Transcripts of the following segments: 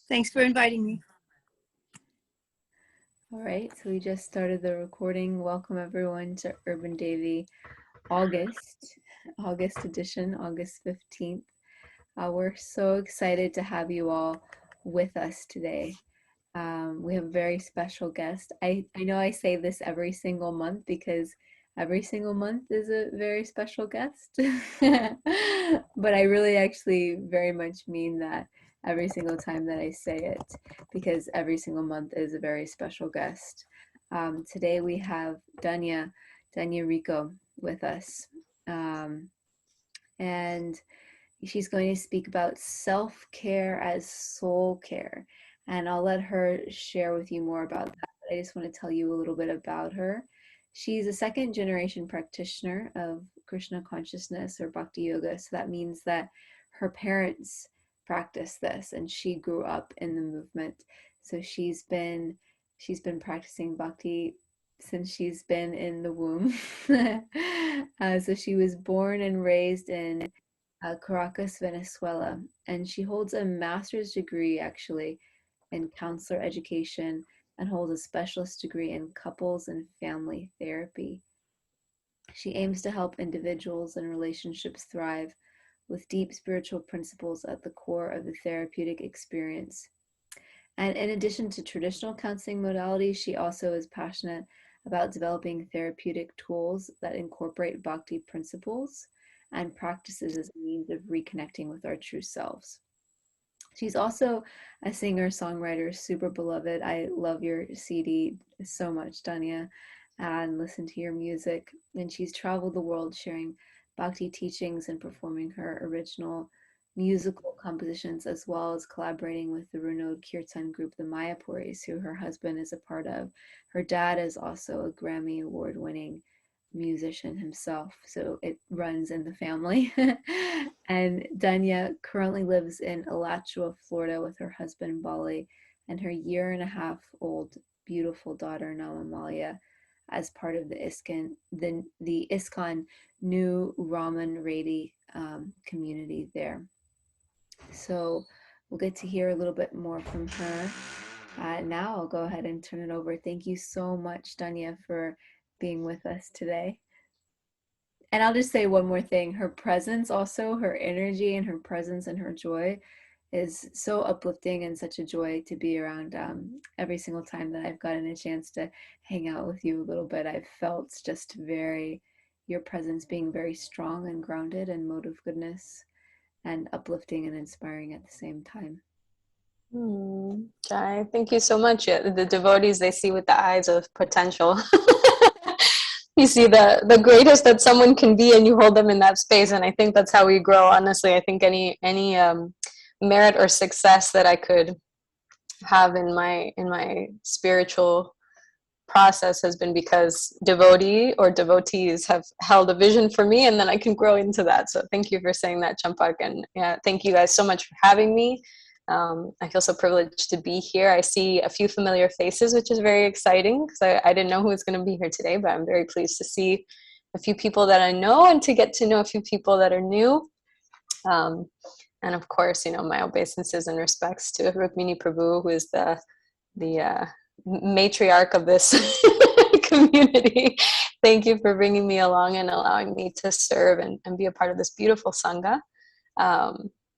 Thanks for inviting me. All right, so we just started the recording. Welcome everyone to Urban Devi August edition, August 15th. We're so excited to have you all with us today. We have a very special guest. I know I say this every single month because every single month is a very special guest. But I really actually very much mean that every single time that I say it because every single month is a very special guest. Today we have Dhanya Rico with us. Um, and she's going to speak about self-care as soul care. And I'll let her share with you more about that. But I just want to tell you a little bit about her. She's a second generation practitioner of Krishna consciousness or Bhakti Yoga. So that means that her parents practiced this and she grew up in the movement. So she's been practicing Bhakti since she's been in the womb. So she was born and raised in Caracas, Venezuela, and she holds a master's degree actually in counselor education and holds a specialist degree in couples and family therapy. She aims to help individuals and relationships thrive with deep spiritual principles at the core of the therapeutic experience. And in addition to traditional counseling modalities, she also is passionate about developing therapeutic tools that incorporate Bhakti principles and practices as a means of reconnecting with our true selves. She's also a singer songwriter, super beloved. I love your CD so much, Danya, and listen to your music. And she's traveled the world sharing Bhakti teachings and performing her original musical compositions, as well as collaborating with the renowned Kirtan group, the Mayapuris, who her husband is a part of. Her dad is also a Grammy Award winning musician himself, so it runs in the family. And Danya currently lives in Alachua, Florida with her husband Bali and her year-and-a-half-old beautiful daughter Namamalia as part of the ISKCON New Raman Reddy community there. So we'll get to hear a little bit more from her. Now I'll go ahead and turn it over. Thank you so much, Danya, for being with us today. And I'll just say one more thing. Her presence also, her energy and her presence and her joy is so uplifting and such a joy to be around. Every single time that I've gotten a chance to hang out with you a little bit, I've felt just your presence being very strong and grounded and mode of goodness and uplifting and inspiring at the same time. Jai, thank you so much. The devotees, they see with the eyes of potential. You see the greatest that someone can be, and you hold them in that space. And I think that's how we grow. Honestly, I think any merit or success that I could have in my spiritual process has been because devotees have held a vision for me, and then I can grow into that. So thank you for saying that, Champak, and yeah, thank you guys so much for having me. I feel so privileged to be here. I see a few familiar faces, which is very exciting because I didn't know who was going to be here today, but I'm very pleased to see a few people that I know and to get to know a few people that are new. And of course, my obeisances and respects to Rukmini Prabhu, who is the matriarch of this community. Thank you for bringing me along and allowing me to serve and be a part of this beautiful Sangha.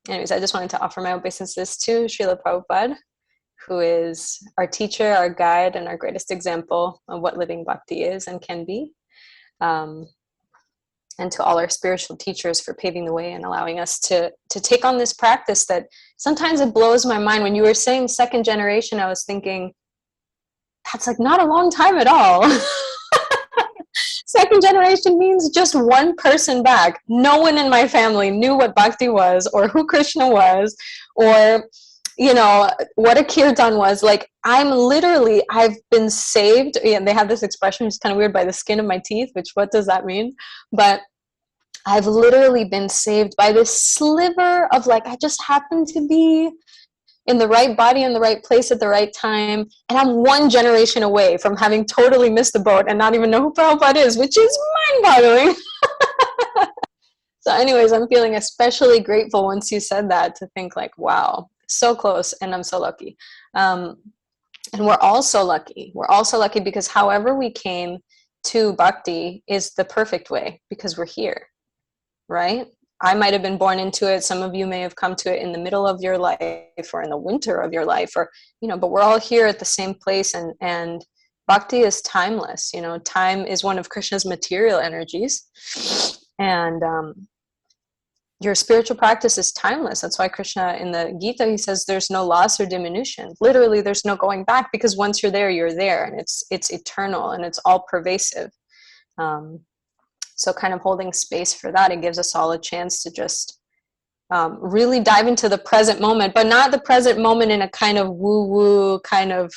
Anyways, I just wanted to offer my obeisances to Srila Prabhupada, who is our teacher, our guide, and our greatest example of what living bhakti is and can be. And to all our spiritual teachers for paving the way and allowing us to take on this practice that sometimes it blows my mind. When you were saying second generation, I was thinking, that's like not a long time at all. Second generation means just one person back. No one in my family knew what bhakti was or who Krishna was or, what a kirtan was. Like, I've been saved. And they have this expression, which is kind of weird, by the skin of my teeth, which what does that mean? But I've literally been saved by this sliver of I just happen to be in the right body in the right place at the right time, and I'm one generation away from having totally missed the boat and not even know who Prabhupada is, which is mind-boggling. So anyways, I'm feeling especially grateful once you said that, to think wow, so close, and I'm so lucky. And we're all so lucky. We're also lucky because however we came to bhakti is the perfect way, because we're here, right? I might have been born into it. Some of you may have come to it in the middle of your life or in the winter of your life, or, but we're all here at the same place. And bhakti is timeless. Time is one of Krishna's material energies. And your spiritual practice is timeless. That's why Krishna in the Gita, he says there's no loss or diminution. Literally, there's no going back, because once you're there, and it's eternal and it's all pervasive. So kind of holding space for that, it gives us all a chance to just really dive into the present moment, but not the present moment in a kind of woo-woo, kind of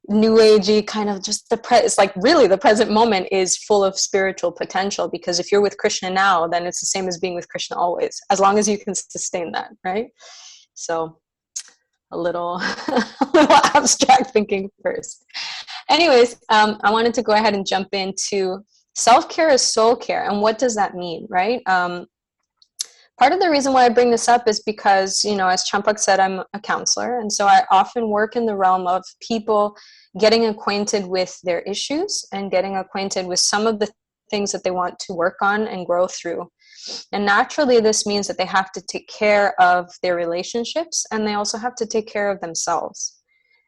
new agey, kind of just it's like really the present moment is full of spiritual potential, because if you're with Krishna now, then it's the same as being with Krishna always, as long as you can sustain that, right? So a little, a little abstract thinking first. Anyways, I wanted to go ahead and jump into self-care is soul care. And what does that mean, right? Part of the reason why I bring this up is because, as Champak said, I'm a counselor. And so I often work in the realm of people getting acquainted with their issues and getting acquainted with some of the things that they want to work on and grow through. And naturally, this means that they have to take care of their relationships, and they also have to take care of themselves.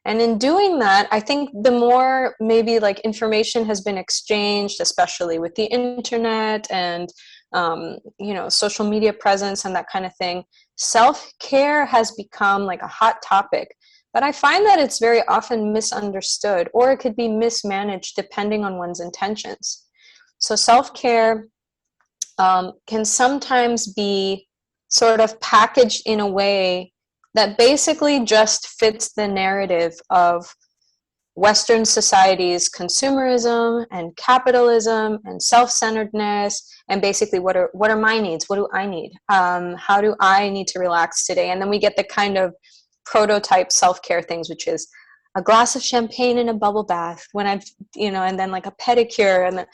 And in doing that, I think the more maybe like information has been exchanged, especially with the internet and social media presence and that kind of thing, self-care has become like a hot topic. But I find that it's very often misunderstood, or it could be mismanaged depending on one's intentions. So self-care can sometimes be sort of packaged in a way that basically just fits the narrative of Western society's consumerism and capitalism and self-centeredness, and basically what are my needs? What do I need? How do I need to relax today? And then we get the kind of prototype self-care things, which is a glass of champagne and a bubble bath when I've, and then like a pedicure.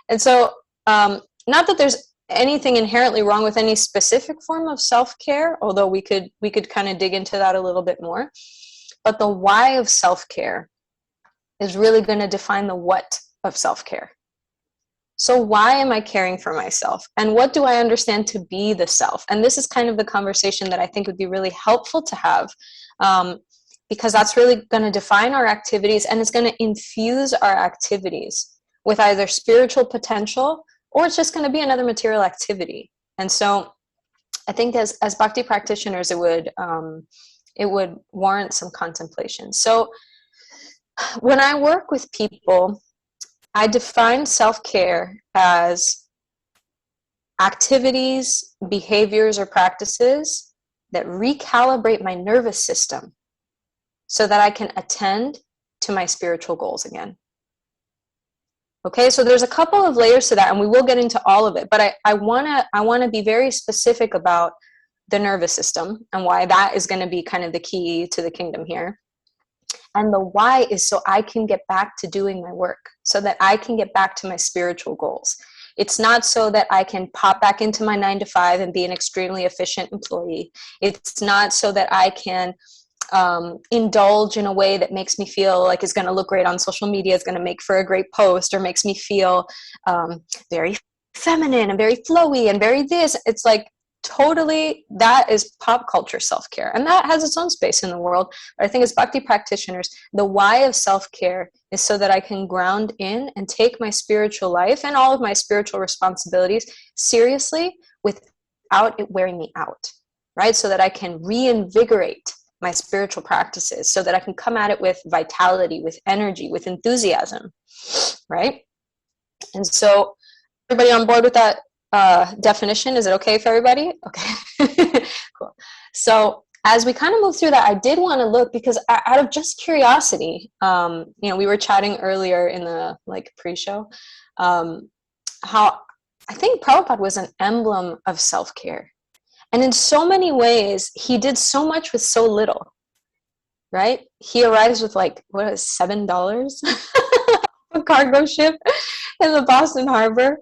And so not that there's anything inherently wrong with any specific form of self-care, although we could kind of dig into that a little bit more. But the why of self-care is really going to define the what of self-care. So why am I caring for myself? And what do I understand to be the self? And this is kind of the conversation that I think would be really helpful to have, because that's really going to define our activities, and it's going to infuse our activities with either spiritual potential, or it's just going to be another material activity. And so I think as bhakti practitioners, it would warrant some contemplation. So when I work with people, I define self-care as activities, behaviors, or practices that recalibrate my nervous system so that I can attend to my spiritual goals again. Okay, so there's a couple of layers to that, and we will get into all of it, but I wanna be very specific about the nervous system and why that is going to be kind of the key to the kingdom here. And the why is so I can get back to doing my work, so that I can get back to my spiritual goals. It's not so that I can pop back into my 9-to-5 and be an extremely efficient employee. It's not so that I can indulge in a way that makes me feel like it's going to look great on social media, is going to make for a great post, or makes me feel very feminine and very flowy and very this. It's like totally, that is pop culture self-care, and that has its own space in the world. But I think as bhakti practitioners, the why of self-care is so that I can ground in and take my spiritual life and all of my spiritual responsibilities seriously without it wearing me out, right? So that I can reinvigorate my spiritual practices, so that I can come at it with vitality, with energy, with enthusiasm, right? And so everybody on board with that definition? Is it okay for everybody? Okay. Cool. So as we kind of move through that, I did want to look, because out of just curiosity, we were chatting earlier in the pre-show, how I think Prabhupada was an emblem of self-care. And in so many ways, he did so much with so little, right? He arrives with $7 a cargo ship in the Boston Harbor.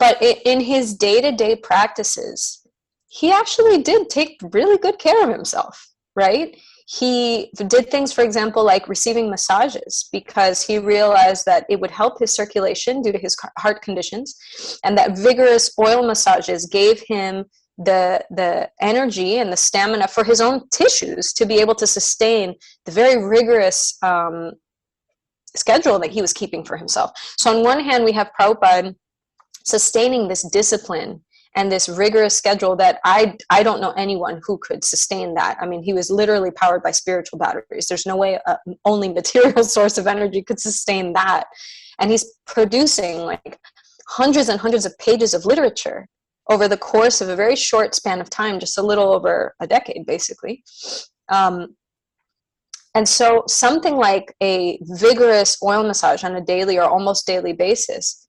But in his day-to-day practices, he actually did take really good care of himself, right? He did things, for example, like receiving massages, because he realized that it would help his circulation due to his heart conditions, and that vigorous oil massages gave him the energy and the stamina for his own tissues to be able to sustain the very rigorous schedule that he was keeping for himself. So on one hand, we have Prabhupada sustaining this discipline and this rigorous schedule that I don't know anyone who could sustain that. I mean, he was literally powered by spiritual batteries. There's no way only material source of energy could sustain that. And he's producing like hundreds and hundreds of pages of literature over the course of a very short span of time, just a little over a decade, basically. And so something like a vigorous oil massage on a daily or almost daily basis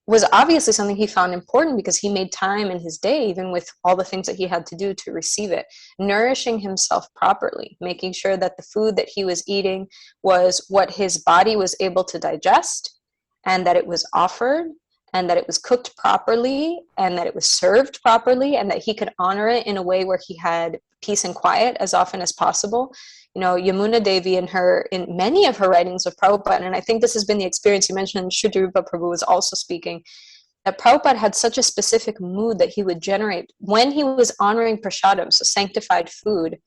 was obviously something he found important, because he made time in his day, even with all the things that he had to do to receive it, nourishing himself properly, making sure that the food that he was eating was what his body was able to digest, and that it was offered, and that it was cooked properly, and that it was served properly, and that he could honor it in a way where he had peace and quiet as often as possible. You know, Yamuna Devi in many of her writings of Prabhupada, and I think this has been the experience you mentioned, Shuddha Rupa Prabhu was also speaking, that Prabhupada had such a specific mood that he would generate when he was honoring prasadam, so sanctified food.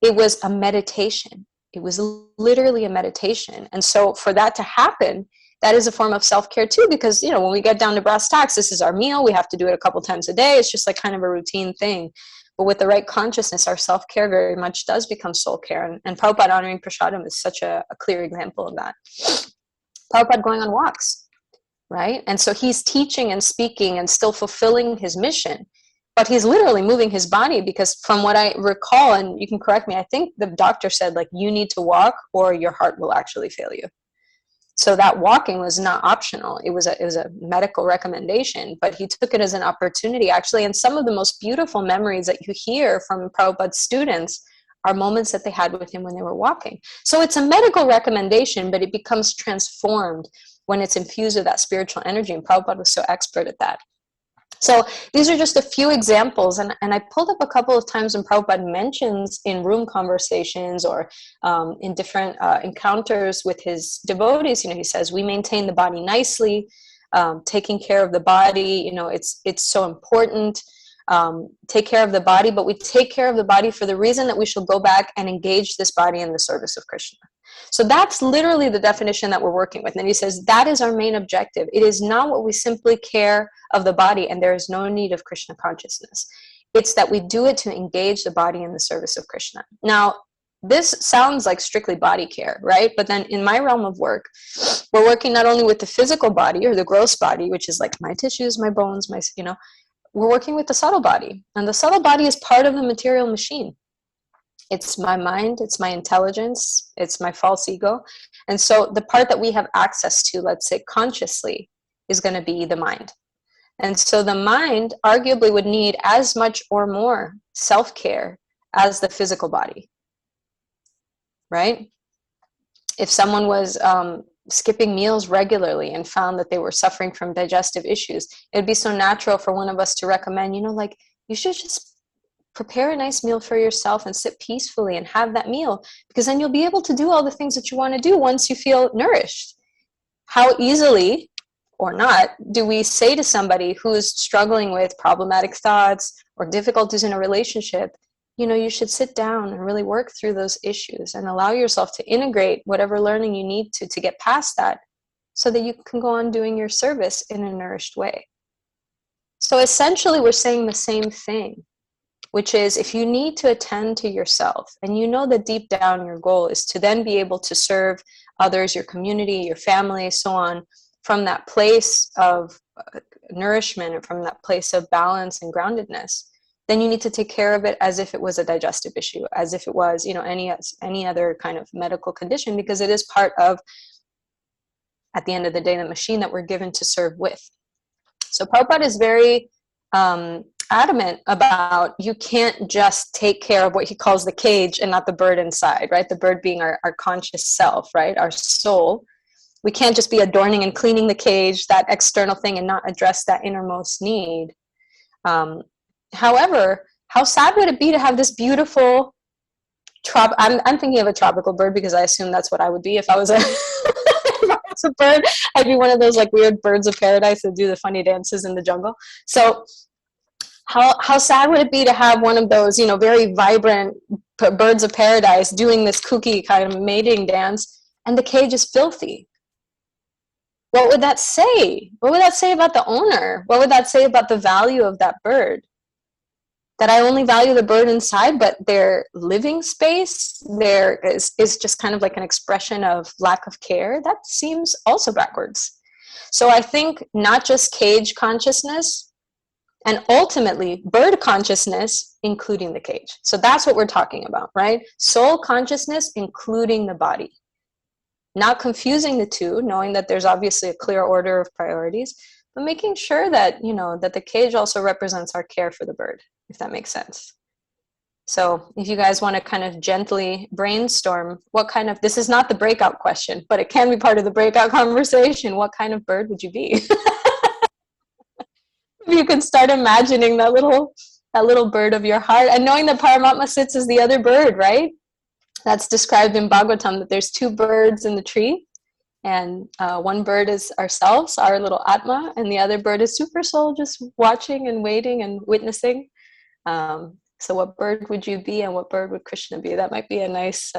It was a meditation. It was literally a meditation. And so for that to happen, that is a form of self-care too, because, you know, when we get down to brass tacks, this is our meal. We have to do it a couple times a day. It's just like kind of a routine thing. But with the right consciousness, our self-care very much does become soul care. And Prabhupada honoring prasadam is such a clear example of that. Prabhupada going on walks, right? And so he's teaching and speaking and still fulfilling his mission, but he's literally moving his body, because from what I recall, and you can correct me, I think the doctor said, like, you need to walk or your heart will actually fail you. So that walking was not optional. It was a medical recommendation, but he took it as an opportunity, actually. And some of the most beautiful memories that you hear from Prabhupada's students are moments that they had with him when they were walking. So it's a medical recommendation, but it becomes transformed when it's infused with that spiritual energy. And Prabhupada was so expert at that. So these are just a few examples, and I pulled up a couple of times when Prabhupada mentions in room conversations or in different encounters with his devotees, you know, he says, we maintain the body nicely, taking care of the body, you know, it's so important, take care of the body, but we take care of the body for the reason that we shall go back and engage this body in the service of Krishna. So that's literally the definition that we're working with. And he says, that is our main objective. It is not what we simply care of the body and there is no need of Krishna consciousness. It's that we do it to engage the body in the service of Krishna. Now, this sounds like strictly body care, right? But then in my realm of work, we're working not only with the physical body or the gross body, which is like my tissues, my bones, my, you know, we're working with the subtle body. And the subtle body is part of the material machine. It's my mind, it's my intelligence, it's my false ego. And so the part that we have access to, let's say consciously, is going to be the mind. And so the mind arguably would need as much or more self-care as the physical body, right? If someone was skipping meals regularly and found that they were suffering from digestive issues, it'd be so natural for one of us to recommend, you know, like, you should just prepare a nice meal for yourself and sit peacefully and have that meal, because then you'll be able to do all the things that you want to do once you feel nourished. How easily or not do we say to somebody who's struggling with problematic thoughts or difficulties in a relationship, you know, you should sit down and really work through those issues and allow yourself to integrate whatever learning you need to get past that, so that you can go on doing your service in a nourished way. So essentially we're saying the same thing, which is, if you need to attend to yourself and you know that deep down your goal is to then be able to serve others, your community, your family, so on, from that place of nourishment or from that place of balance and groundedness, then you need to take care of it as if it was a digestive issue, as if it was, you know, any other kind of medical condition, because it is part of, at the end of the day, the machine that we're given to serve with. So Prabhupada is very adamant about, you can't just take care of what he calls the cage and not the bird inside, right? The bird being our conscious self, right? Our soul. We can't just be adorning and cleaning the cage, that external thing, and not address that innermost need. However, how sad would it be to have this beautiful I'm thinking of a tropical bird because I assume that's what I would be if I was a if I was a bird. I'd be one of those like weird birds of paradise that do the funny dances in the jungle. So how sad would it be to have one of those, you know, very vibrant birds of paradise doing this kooky kind of mating dance, and the cage is filthy? What would that say? What would that say about the owner? What would that say about the value of that bird? That I only value the bird inside, but their living space there is just kind of like an expression of lack of care. That seems also backwards. So I think not just cage consciousness, and ultimately bird consciousness, including the cage. So that's what we're talking about, right? Soul consciousness, including the body. Not confusing the two, knowing that there's obviously a clear order of priorities, but making sure that, you know, that the cage also represents our care for the bird, if that makes sense. So if you guys want to kind of gently brainstorm what kind of, this is not the breakout question, but it can be part of the breakout conversation. What kind of bird would you be? You can start imagining that little bird of your heart, and knowing that Paramatma sits as the other bird, right? That's described in Bhagavatam, that there's two birds in the tree, and one bird is ourselves, our little Atma, and the other bird is Super Soul, just watching and waiting and witnessing. So what bird would you be, and what bird would Krishna be? That might be a nice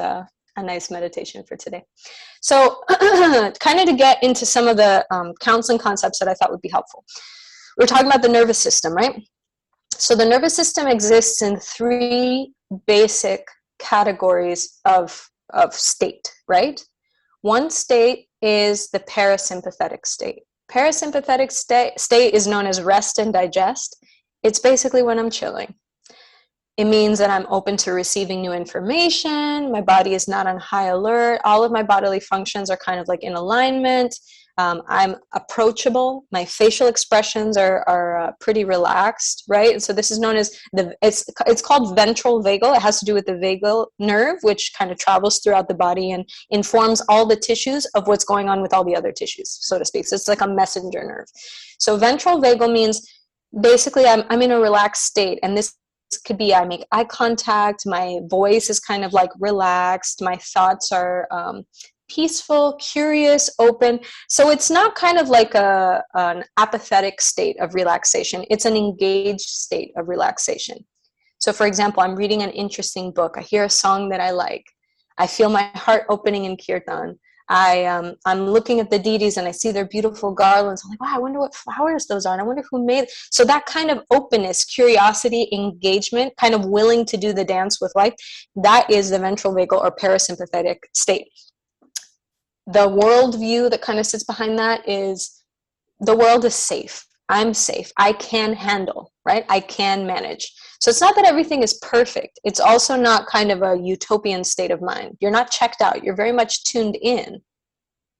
meditation for today. So kind of to get into some of the counseling concepts that I thought would be helpful. We're talking about the nervous system, right? So the nervous system exists in three basic categories of state, right? One state is the parasympathetic state. Parasympathetic state is known as rest and digest. It's basically when I'm chilling. It means that I'm open to receiving new information. My body is not on high alert. All of my bodily functions are kind of like in alignment. I'm approachable. My facial expressions are pretty relaxed, right? And so this is known as it's called ventral vagal. It has to do with the vagal nerve, which kind of travels throughout the body and informs all the tissues of what's going on with all the other tissues, so to speak. So it's like a messenger nerve. So ventral vagal means basically I'm in a relaxed state, and this could be I make eye contact, my voice is kind of like relaxed, my thoughts are peaceful, curious, open. So it's not kind of like an apathetic state of relaxation. It's an engaged state of relaxation. So for example, I'm reading an interesting book. I hear a song that I like. I feel my heart opening in kirtan. I'm looking at the deities and I see their beautiful garlands. I'm like, wow, I wonder what flowers those are. And I wonder who made it. So that kind of openness, curiosity, engagement, kind of willing to do the dance with life, that is the ventral vagal or parasympathetic state. The worldview that kind of sits behind that is the world is safe. I'm safe. I can handle, right? I can manage. So it's not that everything is perfect. It's also not kind of a utopian state of mind. You're not checked out. You're very much tuned in,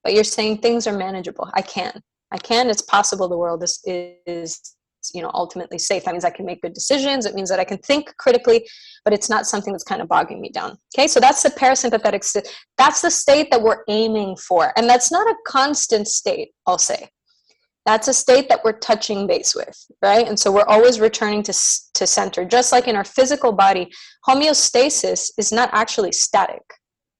but you're saying things are manageable. I can. It's possible the world is ultimately safe. That means I can make good decisions. It means that I can think critically, but it's not something that's kind of bogging me down. Okay, so that's the parasympathetic state. That's the state that we're aiming for. And that's not a constant state, I'll say. That's a state that we're touching base with, right? And so we're always returning to center. Just like in our physical body, homeostasis is not actually static,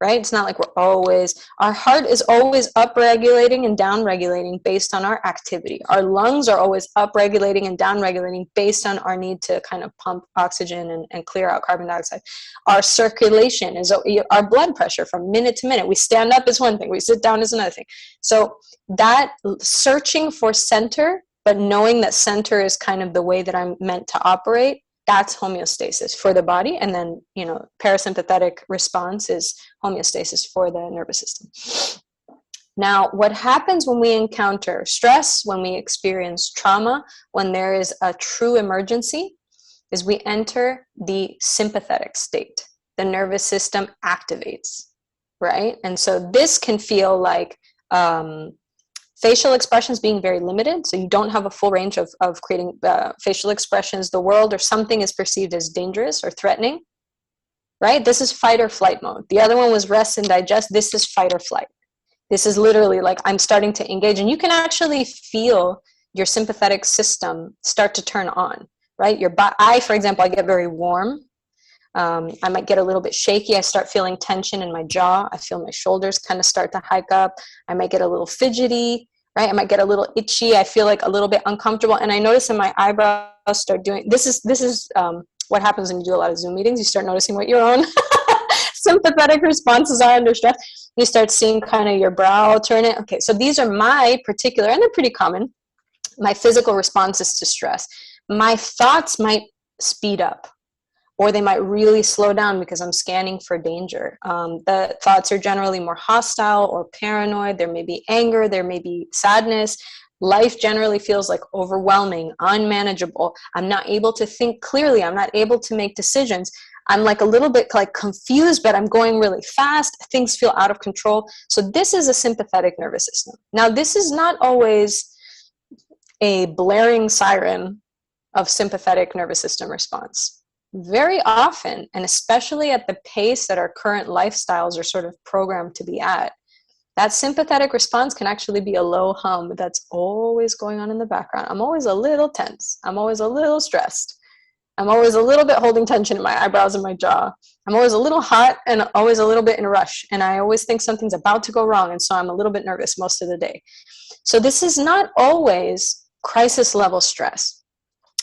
right? It's not like our heart is always upregulating and downregulating based on our activity. Our lungs are always upregulating and downregulating based on our need to kind of pump oxygen and clear out carbon dioxide. Our circulation is our blood pressure from minute to minute. We stand up is one thing, we sit down is another thing. So that searching for center, but knowing that center is kind of the way that I'm meant to operate, that's homeostasis for the body. And then, parasympathetic response is homeostasis for the nervous system. Now, what happens when we encounter stress, when we experience trauma, when there is a true emergency, is we enter the sympathetic state. The nervous system activates, right? And so this can feel like facial expressions being very limited, so you don't have a full range of creating facial expressions. The world or something is perceived as dangerous or threatening, right? This is fight or flight mode. The other one was rest and digest. This is fight or flight. This is literally like I'm starting to engage, and you can actually feel your sympathetic system start to turn on, right? For example, I get very warm. I might get a little bit shaky. I start feeling tension in my jaw. I feel my shoulders kind of start to hike up. I might get a little fidgety, right? I might get a little itchy. I feel like a little bit uncomfortable. And I notice in my eyebrows start doing, this is what happens when you do a lot of Zoom meetings. You start noticing what your own sympathetic responses are under stress. You start seeing kind of your brow turn it. Okay, so these are my particular, and they're pretty common, my physical responses to stress. My thoughts might speed up, or they might really slow down because I'm scanning for danger. The thoughts are generally more hostile or paranoid. There may be anger, there may be sadness. Life generally feels like overwhelming, unmanageable. I'm not able to think clearly. I'm not able to make decisions. I'm like a little bit like confused, but I'm going really fast. Things feel out of control. So this is a sympathetic nervous system. Now, this is not always a blaring siren of sympathetic nervous system response. Very often, and especially at the pace that our current lifestyles are sort of programmed to be at, that sympathetic response can actually be a low hum that's always going on in the background. I'm always a little tense. I'm always a little stressed. I'm always a little bit holding tension in my eyebrows and my jaw. I'm always a little hot and always a little bit in a rush. And I always think something's about to go wrong. And so I'm a little bit nervous most of the day. So this is not always crisis level stress.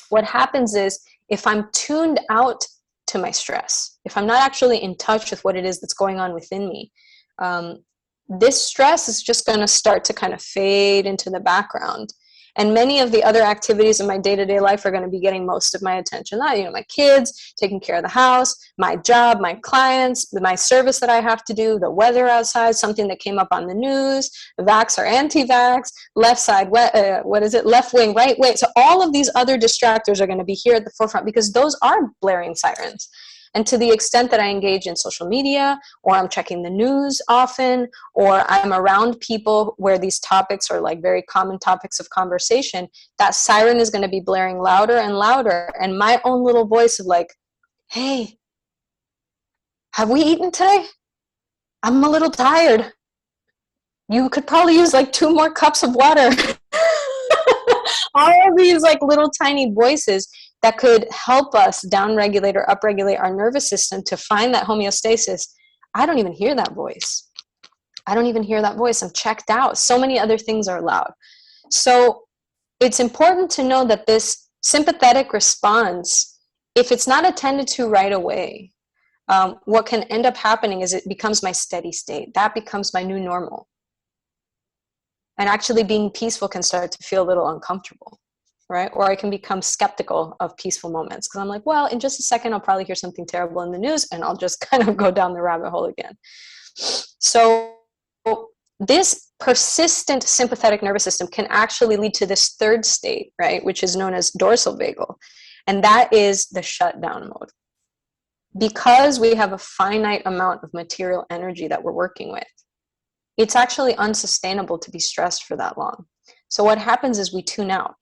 What happens is if I'm tuned out to my stress, if I'm not actually in touch with what it is that's going on within me, this stress is just going to start to kind of fade into the background. And many of the other activities in my day-to-day life are going to be getting most of my attention. My kids, taking care of the house, my job, my clients, my service that I have to do, the weather outside, something that came up on the news, vax or anti-vax, left side, left wing, right wing. So all of these other distractors are going to be here at the forefront because those are blaring sirens. And to the extent that I engage in social media, or I'm checking the news often, or I'm around people where these topics are like very common topics of conversation, that siren is going to be blaring louder and louder. And my own little voice of like, hey, have we eaten today? I'm a little tired. You could probably use like 2 more cups of water. All of these like little tiny voices that could help us downregulate or upregulate our nervous system to find that homeostasis. I don't even hear that voice. I don't even hear that voice. I'm checked out. So many other things are loud. So it's important to know that this sympathetic response, if it's not attended to right away, what can end up happening is it becomes my steady state. That becomes my new normal. And actually being peaceful can start to feel a little uncomfortable, right? Or I can become skeptical of peaceful moments because I'm like, well, in just a second, I'll probably hear something terrible in the news and I'll just kind of go down the rabbit hole again. So this persistent sympathetic nervous system can actually lead to this third state, right? Which is known as dorsal vagal. And that is the shutdown mode. Because we have a finite amount of material energy that we're working with, it's actually unsustainable to be stressed for that long. So what happens is we tune out.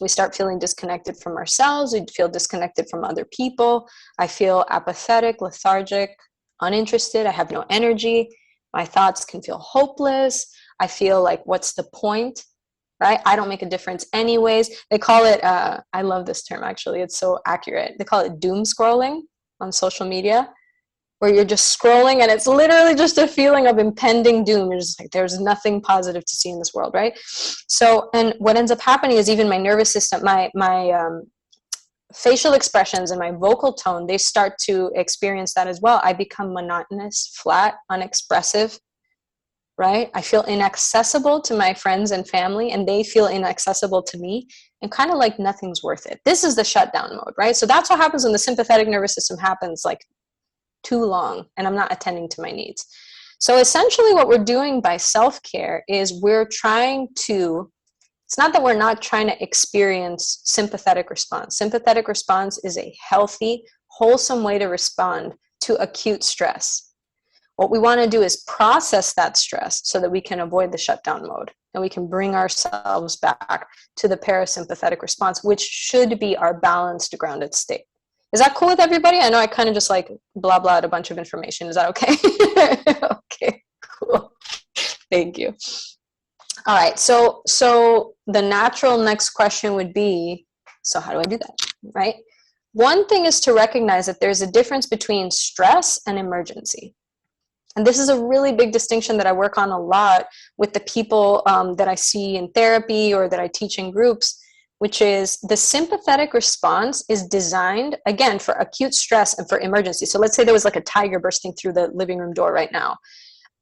We start feeling disconnected from ourselves. We feel disconnected from other people. I feel apathetic, lethargic, uninterested. I have no energy. My thoughts can feel hopeless. I feel like, what's the point, right? I don't make a difference anyways. They call it, I love this term actually. It's so accurate. They call it doom scrolling on social media, where you're just scrolling and it's literally just a feeling of impending doom. You're just like, there's nothing positive to see in this world, right? So, and what ends up happening is even my nervous system, my facial expressions and my vocal tone, they start to experience that as well. I become monotonous, flat, unexpressive, right? I feel inaccessible to my friends and family, and they feel inaccessible to me, and kind of like nothing's worth it. This is the shutdown mode, right? So that's what happens when the sympathetic nervous system happens like too long and I'm not attending to my needs. So essentially what we're doing by self-care is we're trying to, it's not that we're not trying to experience sympathetic response. Sympathetic response is a healthy, wholesome way to respond to acute stress. What we want to do is process that stress so that we can avoid the shutdown mode and we can bring ourselves back to the parasympathetic response, which should be our balanced, grounded state. Is that cool with everybody? I know I kind of just like blah, blah, a bunch of information. Is that okay? Okay, cool. Thank you. All right. So the natural next question would be, so how do I do that? Right? One thing is to recognize that there's a difference between stress and emergency. And this is a really big distinction that I work on a lot with the people that I see in therapy or that I teach in groups, which is the sympathetic response is designed, again, for acute stress and for emergency. So let's say there was like a tiger bursting through the living room door right now.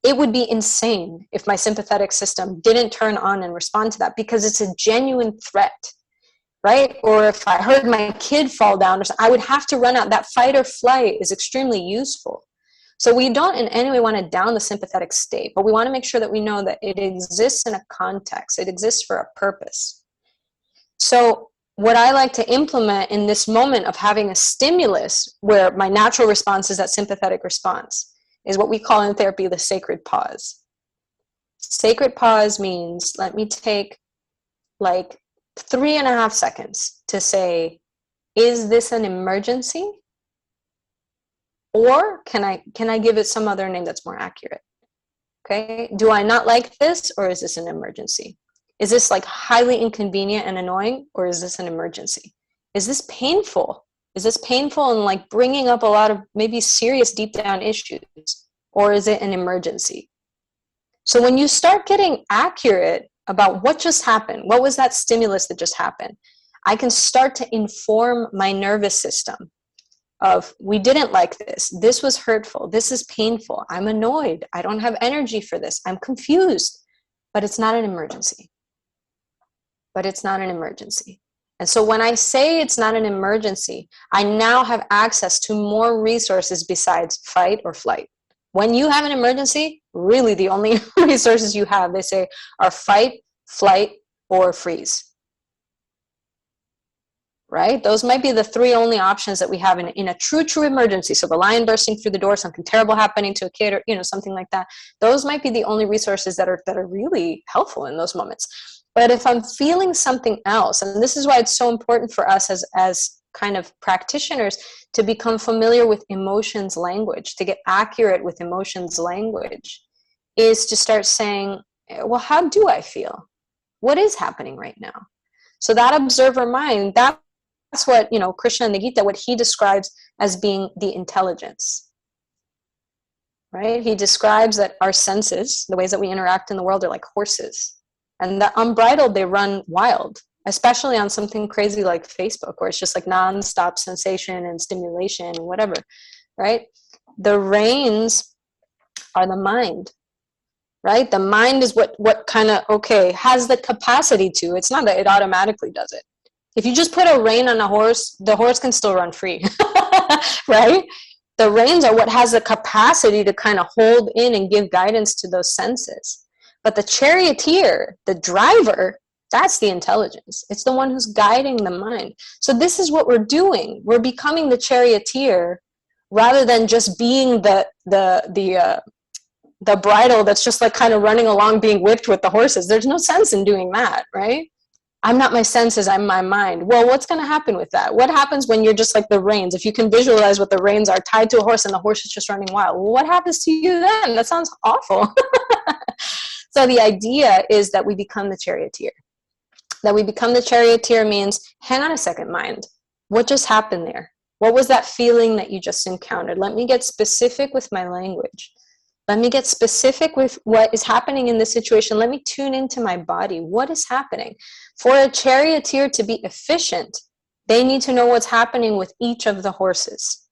It would be insane if my sympathetic system didn't turn on and respond to that, because it's a genuine threat, right? Or if I heard my kid fall down, I would have to run out. That fight or flight is extremely useful. So we don't in any way want to down the sympathetic state, but we want to make sure that we know that it exists in a context. It exists for a purpose. So what I like to implement in this moment of having a stimulus where my natural response is that sympathetic response is what we call in therapy the sacred pause. Sacred pause means let me take like 3.5 seconds to say, is this an emergency? Or can I give it some other name that's more accurate? Okay, do I not like this, or is this an emergency? Is this like highly inconvenient and annoying, or is this an emergency? Is this painful? Is this painful and like bringing up a lot of maybe serious deep down issues, or is it an emergency? So when you start getting accurate about what just happened, what was that stimulus that just happened, I can start to inform my nervous system of, we didn't like this was hurtful, this is painful, I'm annoyed, I don't have energy for this, I'm confused, but it's not an emergency. But it's not an emergency. And so when I say it's not an emergency, I now have access to more resources besides fight or flight. When you have an emergency, really the only resources you have, they say, are fight, flight, or freeze. Right? Those might be the 3 only options that we have in a true emergency. So the lion bursting through the door, something terrible happening to a kid, or something like that. Those might be the only resources that are really helpful in those moments. But if I'm feeling something else, and this is why it's so important for us as kind of practitioners to become familiar with emotions language, to get accurate with emotions language, is to start saying, well, how do I feel? What is happening right now? So that observer mind, that's what, Krishna in the Gita, what he describes as being the intelligence, right? He describes that our senses, the ways that we interact in the world, are like horses. And that unbridled, they run wild, especially on something crazy like Facebook, where it's just like nonstop sensation and stimulation and whatever, right? The reins are the mind, right? The mind is what kind of, has the capacity to. It's not that it automatically does it. If you just put a rein on a horse, the horse can still run free, right? The reins are what has the capacity to kind of hold in and give guidance to those senses. But the charioteer, the driver, that's the intelligence. It's the one who's guiding the mind. So this is what we're doing. We're becoming the charioteer rather than just being the bridle that's just like kind of running along being whipped with the horses. There's no sense in doing that, right? I'm not my senses, I'm my mind. Well, what's going to happen with that? What happens when you're just like the reins? If you can visualize what the reins are tied to a horse and the horse is just running wild, well, what happens to you then? That sounds awful. So the idea is that we become the charioteer. That we become the charioteer means, hang on a second, mind. What just happened there? What was that feeling that you just encountered? Let me get specific with my language. Let me get specific with what is happening in this situation. Let me tune into my body. What is happening? For a charioteer to be efficient, they need to know what's happening with each of the horses.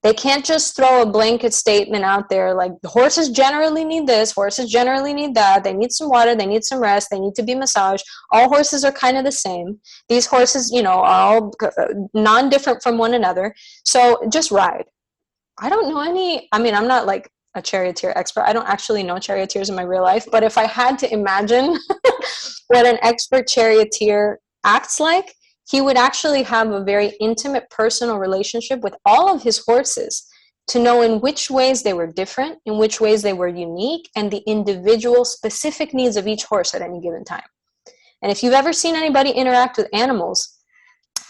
They can't just throw a blanket statement out there like, the horses generally need this, horses generally need that, they need some water, they need some rest, they need to be massaged. All horses are kind of the same. These horses, are all non-different from one another. So just ride. I don't know I'm not like a charioteer expert. I don't actually know charioteers in my real life, but if I had to imagine what an expert charioteer acts like, he would actually have a very intimate personal relationship with all of his horses to know in which ways they were different, in which ways they were unique, and the individual specific needs of each horse at any given time. And if you've ever seen anybody interact with animals,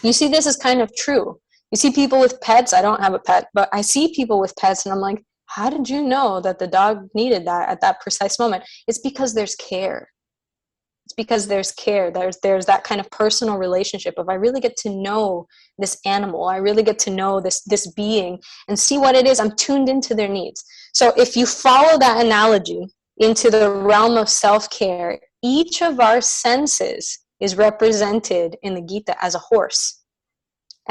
you see this is kind of true. You see people with pets. I don't have a pet, but I see people with pets and I'm like, how did you know that the dog needed that at that precise moment? It's because there's care. It's because there's care. There's that kind of personal relationship of I really get to know this animal. I really get to know this being and see what it is. I'm tuned into their needs. So if you follow that analogy into the realm of self-care, each of our senses is represented in the Gita as a horse.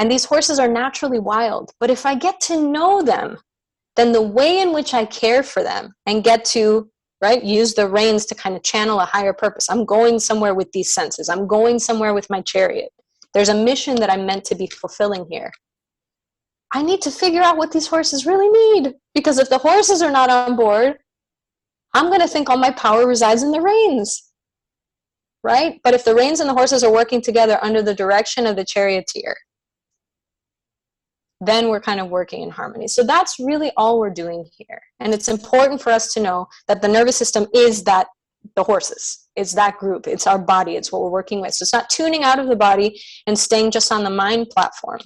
And these horses are naturally wild. But if I get to know them, then the way in which I care for them and get to, right, use the reins to kind of channel a higher purpose. I'm going somewhere with these senses. I'm going somewhere with my chariot. There's a mission that I'm meant to be fulfilling here. I need to figure out what these horses really need. Because if the horses are not on board, I'm going to think all my power resides in the reins, right? But if the reins and the horses are working together under the direction of the charioteer, then we're kind of working in harmony. So that's really all we're doing here. And it's important for us to know that the nervous system is that, the horses. It's that group. It's our body. It's what we're working with. So it's not tuning out of the body and staying just on the mind platform.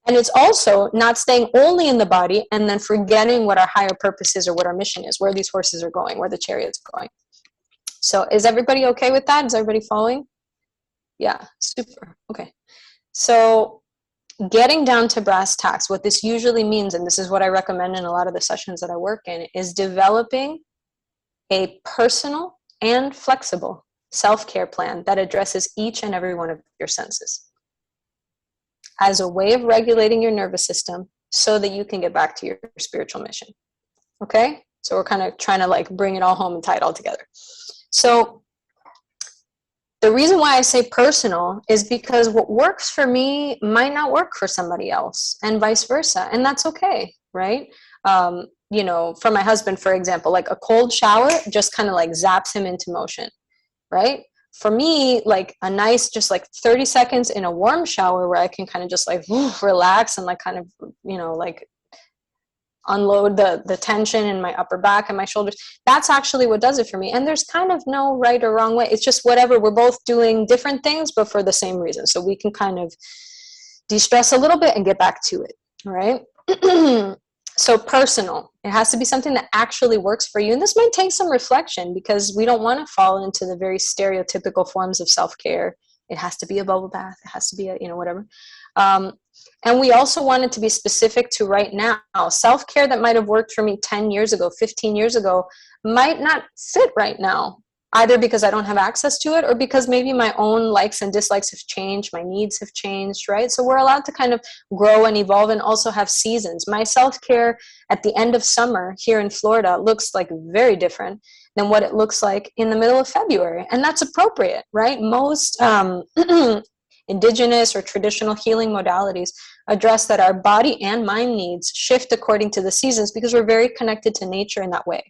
And it's also not staying only in the body and then forgetting what our higher purpose is or what our mission is, where these horses are going, where the chariot's going. So is everybody okay with that? Is everybody following? Yeah, super. Okay. So getting down to brass tacks, what this usually means, and this is what I recommend in a lot of the sessions that I work in, is developing a personal and flexible self-care plan that addresses each and every one of your senses as a way of regulating your nervous system so that you can get back to your spiritual mission. Okay? So we're kind of trying to like bring it all home and tie it all together. So the reason why I say personal is because what works for me might not work for somebody else, and vice versa. And that's okay, right? You know, for my husband, for example, like a cold shower just kind of like zaps him into motion, right? For me, like a nice, just like 30 seconds in a warm shower where I can kind of just like relax and like kind of, you know, like unload the tension in my upper back and my shoulders. That's actually what does it for me. And there's kind of no right or wrong way. It's just whatever. We're both doing different things, but for the same reason. So we can kind of de-stress a little bit and get back to it. All right. So personal, it has to be something that actually works for you. And this might take some reflection because we don't want to fall into the very stereotypical forms of self-care. It has to be a bubble bath. It has to be a, you know, whatever. And we also want it to be specific to right now. Self-care that might have worked for me 10 years ago, 15 years ago, might not fit right now, either because I don't have access to it or because maybe my own likes and dislikes have changed, my needs have changed, right? So we're allowed to kind of grow and evolve and also have seasons. My self-care at the end of summer here in Florida looks like very different than what it looks like in the middle of February. And that's appropriate, right? Most indigenous or traditional healing modalities address that our body and mind needs shift according to the seasons because we're very connected to nature in that way.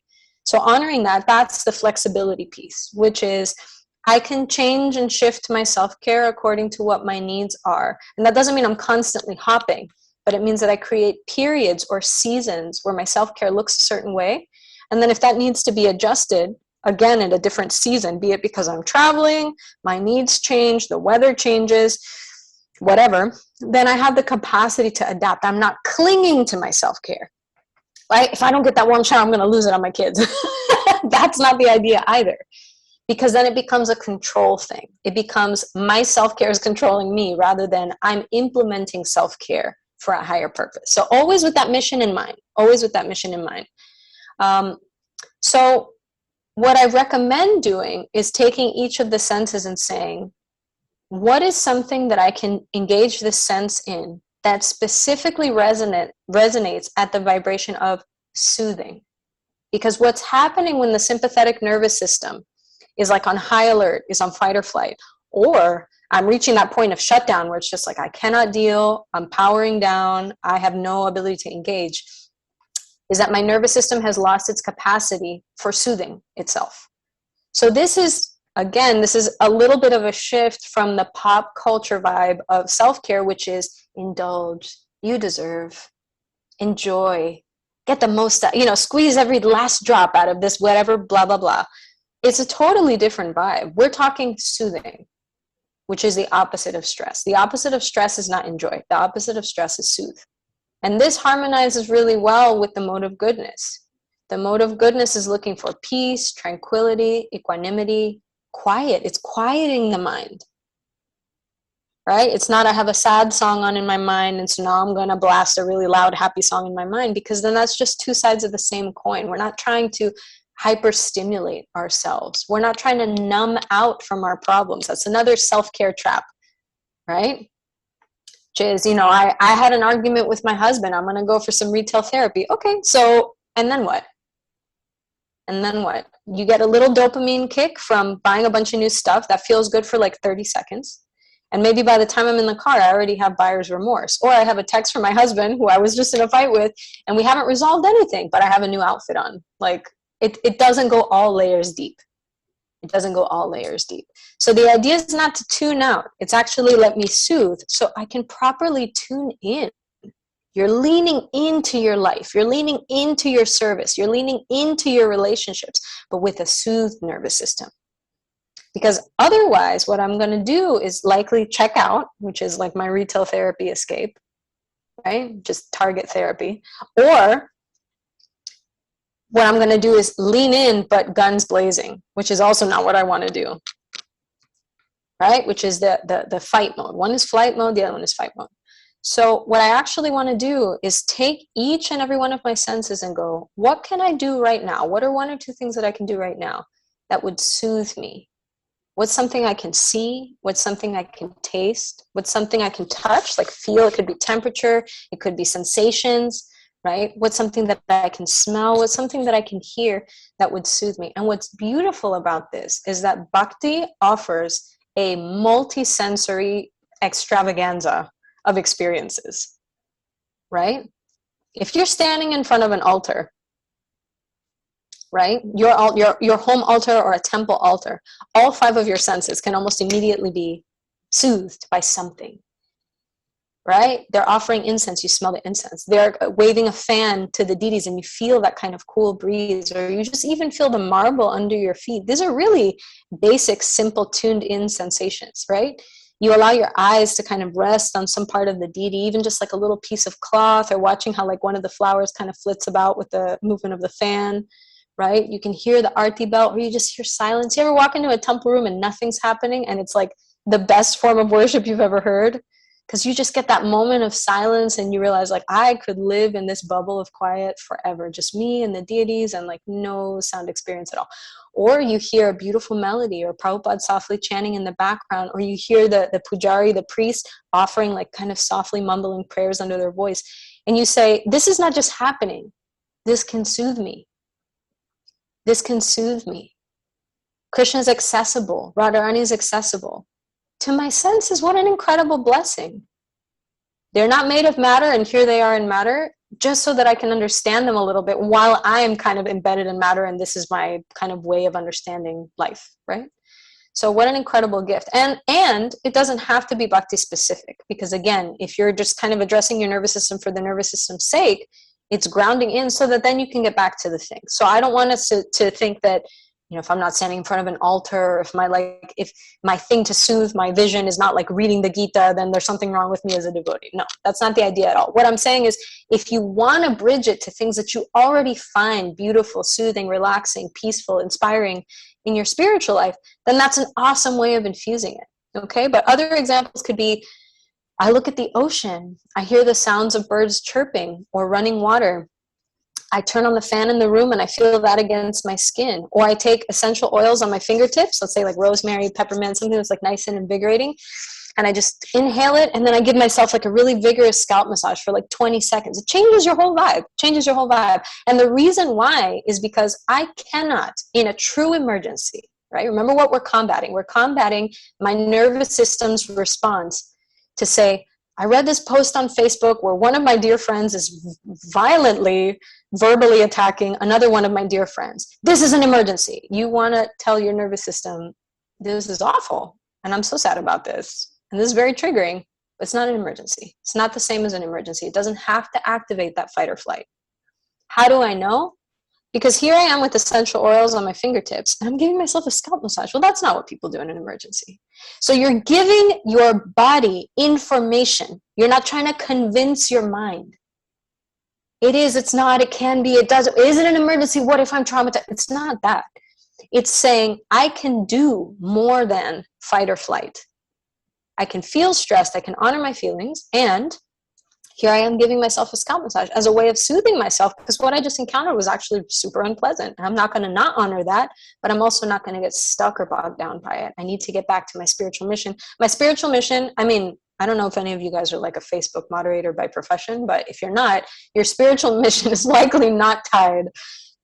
So honoring that, that's the flexibility piece, which is I can change and shift my self-care according to what my needs are. And that doesn't mean I'm constantly hopping, but it means that I create periods or seasons where my self-care looks a certain way. And then if that needs to be adjusted, again, in a different season, be it because I'm traveling, my needs change, the weather changes, whatever, then I have the capacity to adapt. I'm not clinging to my self-care. Right? If I don't get that warm shower, I'm going to lose it on my kids. That's not the idea either. Because then it becomes a control thing. It becomes my self-care is controlling me rather than I'm implementing self-care for a higher purpose. So always with that mission in mind. Always with that mission in mind. So what I recommend doing is taking each of the senses and saying, what is something that I can engage this sense in that specifically resonates at the vibration of soothing? Because what's happening when the sympathetic nervous system is like on high alert, is on fight or flight, or I'm reaching that point of shutdown where it's just like I cannot deal, I'm powering down, I have no ability to engage, is that my nervous system has lost its capacity for soothing itself. So this is, again, this is a little bit of a shift from the pop culture vibe of self-care, which is indulge, you deserve, enjoy, get the most, you know, squeeze every last drop out of this, whatever, blah, blah, blah. It's a totally different vibe. We're talking soothing, which is the opposite of stress. The opposite of stress is not enjoy. The opposite of stress is soothe. And this harmonizes really well with the mode of goodness. The mode of goodness is looking for peace, tranquility, equanimity, quiet. It's quieting the mind, right? It's not I have a sad song on in my mind, and so now I'm going to blast a really loud, happy song in my mind, because then that's just two sides of the same coin. We're not trying to hyperstimulate ourselves. We're not trying to numb out from our problems. That's another self-care trap, right? Which is, you know, I had an argument with my husband. I'm going to go for some retail therapy. Okay, so, and then what? And then what? You get a little dopamine kick from buying a bunch of new stuff that feels good for like 30 seconds. And maybe by the time I'm in the car, I already have buyer's remorse. Or I have a text from my husband who I was just in a fight with, and we haven't resolved anything, but I have a new outfit on. Like, it doesn't go all layers deep. It doesn't go all layers deep. So the idea is not to tune out. It's actually let me soothe so I can properly tune in. You're leaning into your life. You're leaning into your service. You're leaning into your relationships, but with a soothed nervous system. Because otherwise, what I'm going to do is likely check out, which is like my retail therapy escape, right? Just target therapy. Or what I'm going to do is lean in, but guns blazing, which is also not what I want to do, right? Which is the fight mode. One is flight mode, the other one is fight mode. So what I actually want to do is take each and every one of my senses and go, what can I do right now? What are one or two things that I can do right now that would soothe me? What's something I can see? What's something I can taste? What's something I can touch, like feel? It could be temperature. It could be sensations, right? What's something that I can smell? What's something that I can hear that would soothe me? And what's beautiful about this is that Bhakti offers a multi-sensory extravaganza of experiences, right? If you're standing in front of an altar, right, your home altar or a temple altar, all five of your senses can almost immediately be soothed by something, right? They're offering incense, you smell the incense. They're waving a fan to the deities and you feel that kind of cool breeze, or you just even feel the marble under your feet. These are really basic, simple, tuned in sensations, right? You allow your eyes to kind of rest on some part of the deity, even just like a little piece of cloth, or watching how like one of the flowers kind of flits about with the movement of the fan, right? You can hear the arti bell, or you just hear silence. You ever walk into a temple room and nothing's happening, and it's like the best form of worship you've ever heard? Because you just get that moment of silence and you realize like, I could live in this bubble of quiet forever, just me and the deities and like no sound experience at all. Or you hear a beautiful melody, or Prabhupada softly chanting in the background, or you hear the pujari, the priest, offering like kind of softly mumbling prayers under their voice. And you say, this is not just happening. This can soothe me. This can soothe me. Krishna is accessible. Radharani is accessible. To my senses, what an incredible blessing. They're not made of matter, and here they are in matter, just so that I can understand them a little bit while I am kind of embedded in matter, and this is my kind of way of understanding life, right? So what an incredible gift. And it doesn't have to be bhakti specific, because again, if you're just kind of addressing your nervous system for the nervous system's sake, it's grounding in so that then you can get back to the thing. So I don't want us to think that, you know, if I'm not standing in front of an altar, or if my thing to soothe my vision is not like reading the Gita, then there's something wrong with me as a devotee. No, that's not the idea at all. What I'm saying is, if you want to bridge it to things that you already find beautiful, soothing, relaxing, peaceful, inspiring in your spiritual life, then that's an awesome way of infusing it. Okay, but other examples could be, I look at the ocean, I hear the sounds of birds chirping or running water. I turn on the fan in the room and I feel that against my skin. Or I take essential oils on my fingertips, let's say like rosemary, peppermint, something that's like nice and invigorating, and I just inhale it, and then I give myself like a really vigorous scalp massage for like 20 seconds. It changes your whole vibe, And the reason why is because I cannot, in a true emergency, right? Remember what we're combating. We're combating my nervous system's response to say, I read this post on Facebook where one of my dear friends is violently verbally attacking another one of my dear friends. This is an emergency. You want to tell your nervous system, this is awful, and I'm so sad about this, and this is very triggering, but it's not an emergency. It's not the same as an emergency. It doesn't have to activate that fight or flight. How do I know? Because here I am with essential oils on my fingertips, and I'm giving myself a scalp massage. Well, that's not what people do in an emergency. So you're giving your body information. You're not trying to convince your mind. It is, it's not, it can be, it does. Is it an emergency? What if I'm traumatized? It's not that. It's saying, I can do more than fight or flight. I can feel stressed, I can honor my feelings, and here I am giving myself a scalp massage as a way of soothing myself, because what I just encountered was actually super unpleasant. I'm not going to not honor that, but I'm also not going to get stuck or bogged down by it. I need to get back to my spiritual mission. My spiritual mission, I mean, I don't know if any of you guys are like a Facebook moderator by profession, but if you're not, your spiritual mission is likely not tied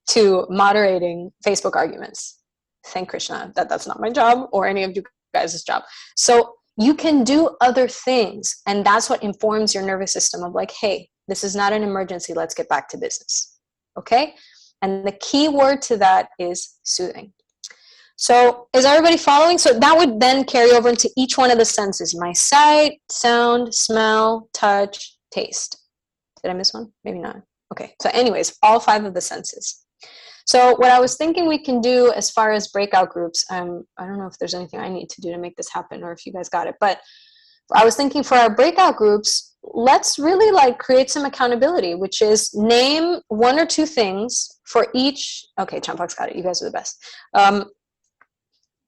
to moderating Facebook arguments. Thank Krishna that that's not my job or any of you guys' job. So you can do other things, and that's what informs your nervous system of like, hey, this is not an emergency, let's get back to business. Okay? And the key word to that is soothing. So is everybody following? So that would then carry over into each one of the senses: my sight, sound, smell, touch, taste. Did I miss one? Maybe not. Okay, so anyways, all 5 of the senses. So what I was thinking we can do as far as breakout groups, I don't know if there's anything I need to do to make this happen or if you guys got it, but I was thinking for our breakout groups, let's really like create some accountability, which is name 1 or 2 things for each. Okay, Champak's got it. You guys are the best.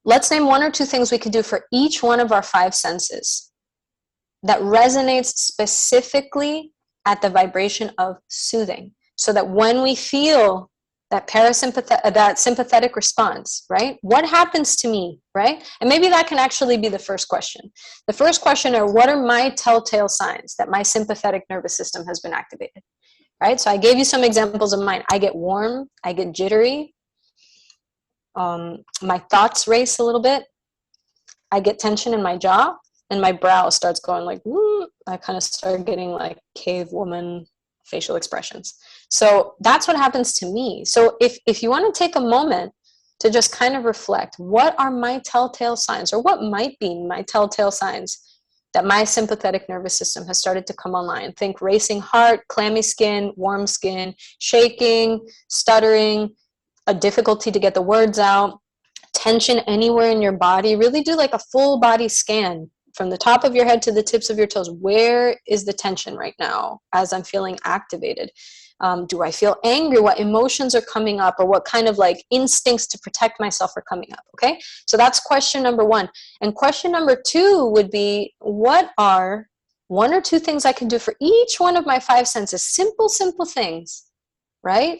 Let's name 1 or 2 things we could do for each one of our 5 senses that resonates specifically at the vibration of soothing, so that when we feel that sympathetic response, right? What happens to me, right? And maybe that can actually be the first question. The first question are, what are my telltale signs that my sympathetic nervous system has been activated, right? So I gave you some examples of mine. I get warm, I get jittery, my thoughts race a little bit, I get tension in my jaw, and my brow starts going like, woo. I kind of start getting like cave woman facial expressions. So that's what happens to me. So if you want to take a moment to just kind of reflect, what are my telltale signs, or what might be my telltale signs that my sympathetic nervous system has started to come online? Think racing heart, clammy skin, warm skin, shaking, stuttering, a difficulty to get the words out, tension anywhere in your body. Really do like a full body scan from the top of your head to the tips of your toes. Where is the tension right now as I'm feeling activated? Do I feel angry? What emotions are coming up, or what kind of like instincts to protect myself are coming up? Okay, so that's question number 1. And question number 2 would be, what are 1 or 2 things I can do for each one of my 5 senses? Simple things, right?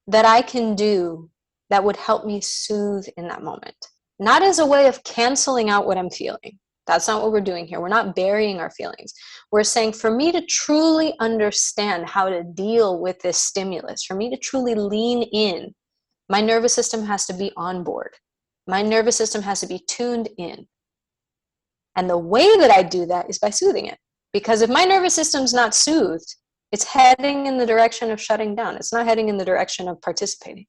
That I can do that would help me soothe in that moment. Not as a way of canceling out what I'm feeling. That's not what we're doing here. We're not burying our feelings. We're saying, for me to truly understand how to deal with this stimulus, for me to truly lean in, my nervous system has to be on board. My nervous system has to be tuned in. And the way that I do that is by soothing it. Because if my nervous system's not soothed, it's heading in the direction of shutting down. It's not heading in the direction of participating.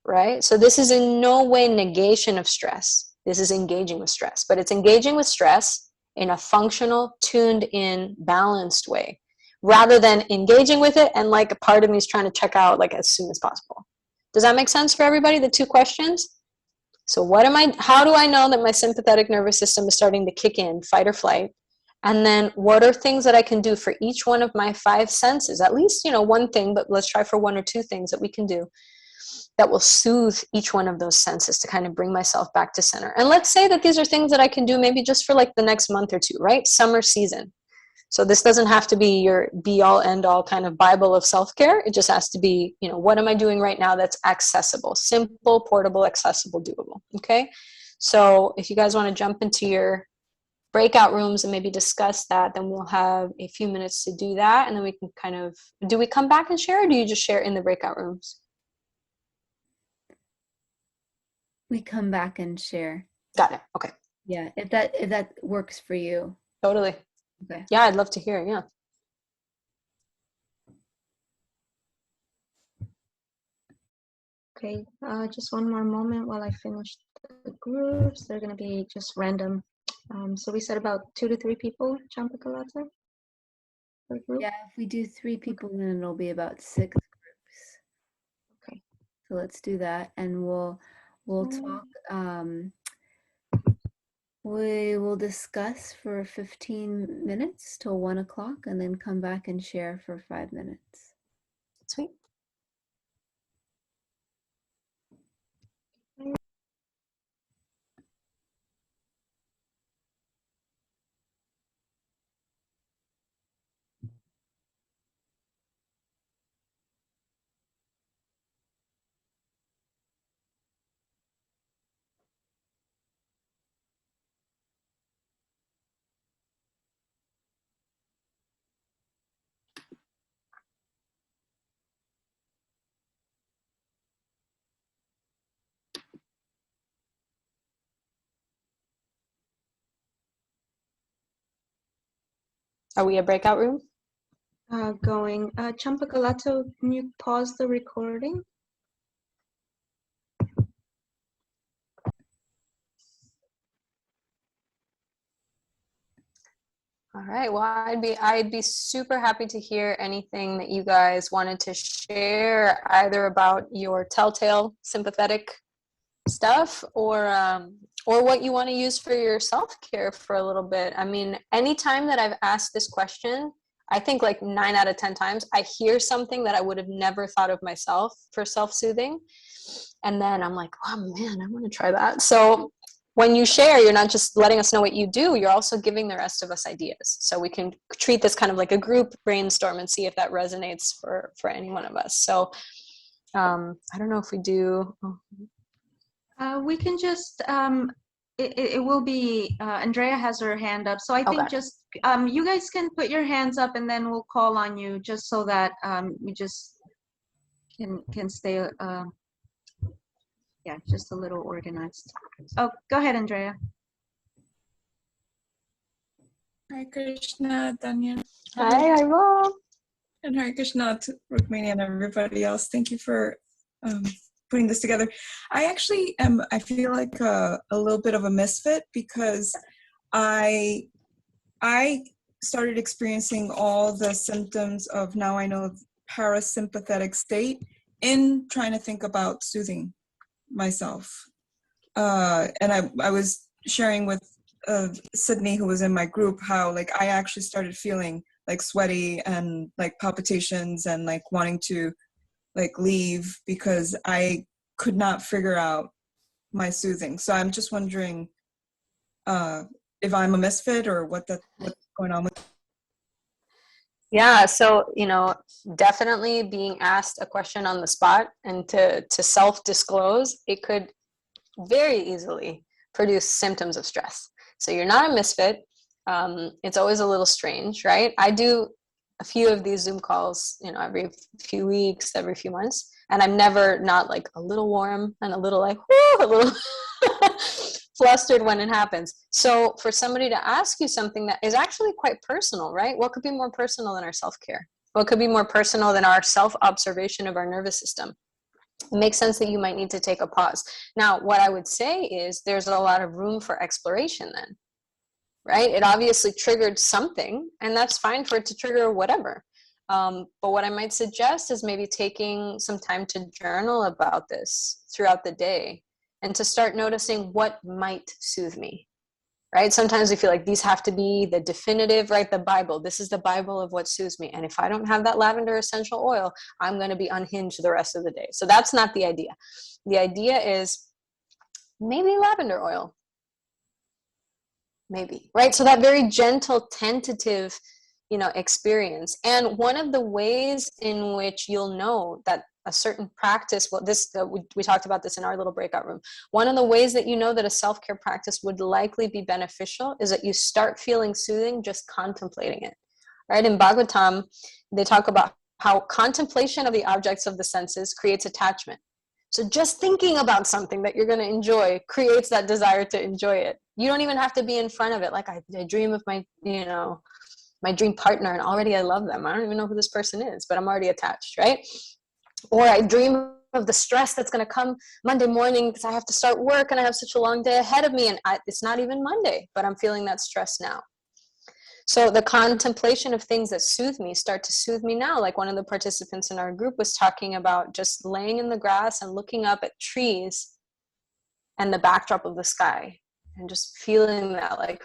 Right? So this is in no way negation of stress. This is engaging with stress, but it's engaging with stress in a functional, tuned in, balanced way, rather than engaging with it and like a part of me is trying to check out like as soon as possible. Does that make sense for everybody? The 2 questions. So how do I know that my sympathetic nervous system is starting to kick in, fight or flight? And then what are things that I can do for each one of my 5 senses? At least, 1 thing, but let's try for 1 or 2 things that we can do that will soothe each one of those senses to kind of bring myself back to center. And let's say that these are things that I can do maybe just for like the next month or 2, right? Summer season. So this doesn't have to be your be all end all kind of Bible of self-care. It just has to be, what am I doing right now that's accessible, simple, portable, accessible, doable. Okay. So if you guys want to jump into your breakout rooms and maybe discuss that, then we'll have a few minutes to do that. And then we can kind of, do we come back and share, or do you just share in the breakout rooms? We come back and share. Got it. Okay. Yeah, if that works for you. Totally. Okay. Yeah, I'd love to hear. Yeah. Okay, just one more moment while I finish the groups. They're going to be just random. So we said about 2 to 3 people, Champakalata, per group. Yeah, if we do 3 people, then it'll be about 6 groups. Okay. So let's do that, and we'll talk. We will discuss for 15 minutes till 1 o'clock, and then come back and share for 5 minutes. Sweet. Are we a breakout room? Going. Champakalato, can you pause the recording? All right. Well, I'd be super happy to hear anything that you guys wanted to share, either about your telltale sympathetic stuff or what you want to use for your self-care for a little bit. I mean, anytime that I've asked this question, I think like 9 out of 10 times I hear something that I would have never thought of myself for self-soothing, and then I'm like, oh man, I want to try that. So when you share, you're not just letting us know what you do, you're also giving the rest of us ideas, so we can treat this kind of like a group brainstorm and see if that resonates for any one of us. So I don't know if we do. We can just, it will be, Andrea has her hand up. So I think Okay. just, you guys can put your hands up and then we'll call on you just so that we just can stay, yeah, just a little organized. Oh, go ahead, Andrea. Hare Krishna, Dhanya. Hi, Ivo. And Hare Krishna to Rukmini and everybody else. Thank you for putting this together. I actually I feel like a little bit of a misfit because I started experiencing all the symptoms of, now I know, parasympathetic state in trying to think about soothing myself. And I was sharing with Sydney, who was in my group, how like I actually started feeling like sweaty and like palpitations and like wanting to like leave because I could not figure out my soothing. So I'm just wondering if I'm a misfit or what's going on with. Yeah, so definitely being asked a question on the spot and to self-disclose, it could very easily produce symptoms of stress. So you're not a misfit. It's always a little strange, right? I do a few of these Zoom calls, every few weeks, every few months, and I'm never not like a little warm and a little like, whoo, a little flustered when it happens. So for somebody to ask you something that is actually quite personal, right? What could be more personal than our self-care? What could be more personal than our self-observation of our nervous system? It makes sense that you might need to take a pause. Now, what I would say is there's a lot of room for exploration then, right? It obviously triggered something, and that's fine for it to trigger whatever. But what I might suggest is maybe taking some time to journal about this throughout the day and to start noticing what might soothe me, right? Sometimes we feel like these have to be the definitive, right? The Bible. This is the Bible of what soothes me. And if I don't have that lavender essential oil, I'm going to be unhinged the rest of the day. So that's not the idea. The idea is maybe lavender oil. Maybe, right? So that very gentle, tentative, experience. And one of the ways in which you'll know that a certain practice, well, we talked about this in our little breakout room. One of the ways that you know that a self-care practice would likely be beneficial is that you start feeling soothing just contemplating it, right? In Bhagavatam, they talk about how contemplation of the objects of the senses creates attachment. So just thinking about something that you're going to enjoy creates that desire to enjoy it. You don't even have to be in front of it. Like I dream of my, my dream partner, and already I love them. I don't even know who this person is, but I'm already attached, right? Or I dream of the stress that's going to come Monday morning because I have to start work and I have such a long day ahead of me, and it's not even Monday, but I'm feeling that stress now. So the contemplation of things that soothe me start to soothe me now. Like one of the participants in our group was talking about just laying in the grass and looking up at trees and the backdrop of the sky and just feeling that, like,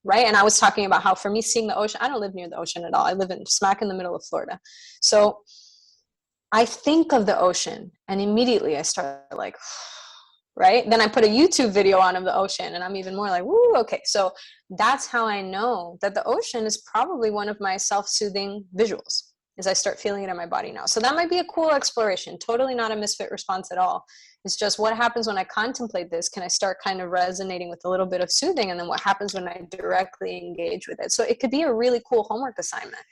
right? And I was talking about how for me seeing the ocean, I don't live near the ocean at all. I live smack in the middle of Florida. So I think of the ocean and immediately I start like, right? Then I put a YouTube video on of the ocean and I'm even more like, woo, okay. So that's how I know that the ocean is probably one of my self-soothing visuals, is I start feeling it in my body now. So that might be a cool exploration. Totally not a misfit response at all. It's just what happens when I contemplate this? Can I start kind of resonating with a little bit of soothing? And then what happens when I directly engage with it? So it could be a really cool homework assignment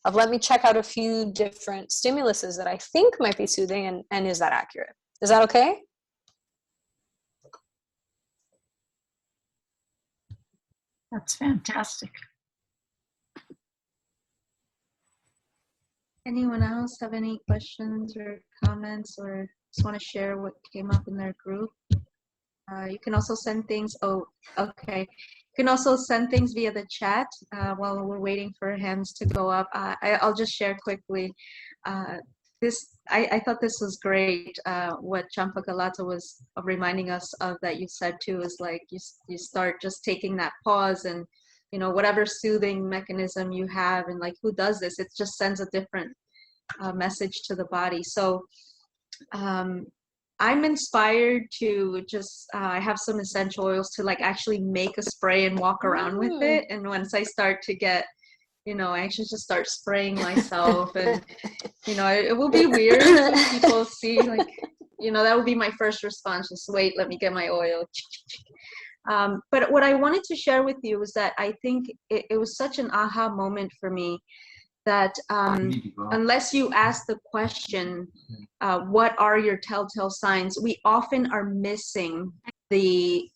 of let me check out a few different stimuluses that I think might be soothing, and is that accurate? Is that okay? That's fantastic. Anyone else have any questions or comments, or just want to share what came up in their group? You can also send things. Oh, okay. You can also send things via the chat while we're waiting for hands to go up. I'll just share quickly. I thought this was great. What Champakalata was reminding us of, that you said too, is like you start just taking that pause, and whatever soothing mechanism you have, and like, who does this? It just sends a different message to the body. So I'm inspired to just I have some essential oils to like actually make a spray and walk around with it. And once I start to get, I actually just start spraying myself, and it will be weird when people see, like, that will be my first response. Just wait, let me get my oil. But what I wanted to share with you was that I think it was such an aha moment for me, that unless you ask the question, what are your telltale signs, we often are missing the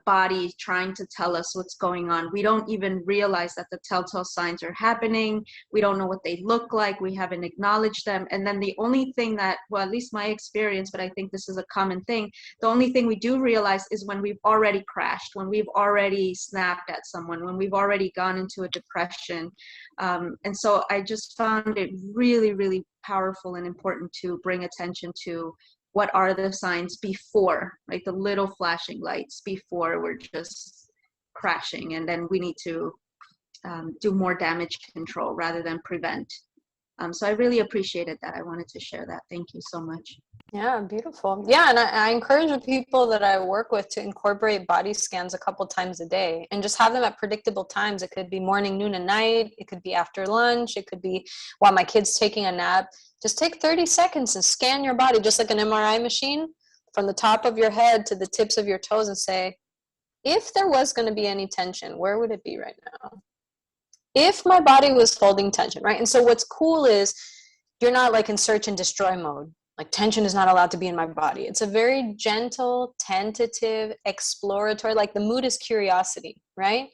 body trying to tell us what's going on. We don't even realize that the telltale signs are happening. We don't know what they look like. We haven't acknowledged them. And then the only thing that, well, at least my experience, but I think this is a common thing, the only thing we do realize is when we've already crashed, when we've already snapped at someone, when we've already gone into a depression. And so I just found it really, really powerful and important to bring attention to what are the signs before, like the little flashing lights before we're just crashing, and then we need to do more damage control rather than prevent. So I really appreciated that. I wanted to share that. Thank you so much. Yeah, beautiful. Yeah, and I encourage the people that I work with to incorporate body scans a couple times a day and just have them at predictable times. It could be morning, noon, and night. It could be after lunch. It could be while my kid's taking a nap. Just take 30 seconds and scan your body, just like an MRI machine, from the top of your head to the tips of your toes, and say, if there was going to be any tension, where would it be right now? If my body was holding tension, right? And so what's cool is you're not like in search and destroy mode. Like, tension is not allowed to be in my body. It's a very gentle, tentative, exploratory, like the mood is curiosity, right?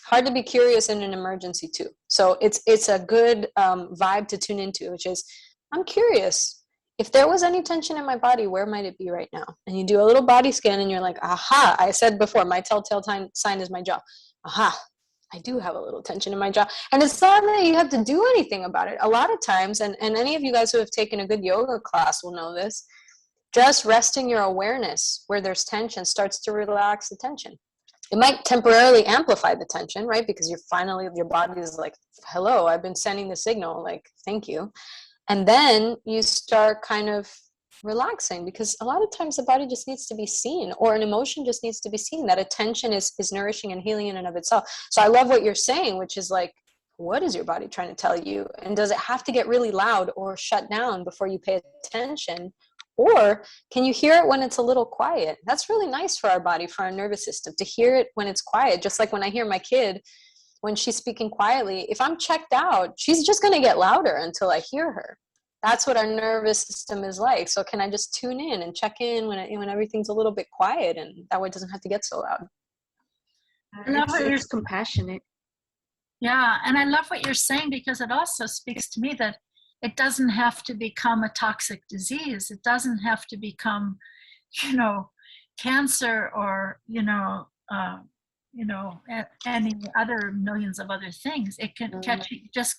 Hard to be curious in an emergency too. So it's a good vibe to tune into, which is, I'm curious. If there was any tension in my body, where might it be right now? And you do a little body scan and you're like, aha, I said before, my telltale sign is my jaw. Aha, I do have a little tension in my jaw. And it's not that you have to do anything about it. A lot of times, and any of you guys who have taken a good yoga class will know this, just resting your awareness where there's tension starts to relax the tension. It might temporarily amplify the tension, right? Because your body is like, hello, I've been sending the signal, like, thank you. And then you start kind of relaxing, because a lot of times the body just needs to be seen, or an emotion just needs to be seen. That attention is nourishing and healing in and of itself. So I love what you're saying, which is like, what is your body trying to tell you? And does it have to get really loud or shut down before you pay attention? Or can you hear it when it's a little quiet? That's really nice for our body, for our nervous system, to hear it when it's quiet. Just like when I hear my kid, when she's speaking quietly, if I'm checked out, she's just going to get louder until I hear her. That's what our nervous system is like. So can I just tune in and check in when everything's a little bit quiet, and that way it doesn't have to get so loud? It's compassionate. Yeah, and I love what you're saying, because it also speaks to me that it doesn't have to become a toxic disease. It doesn't have to become, cancer, or, any other millions of other things. It can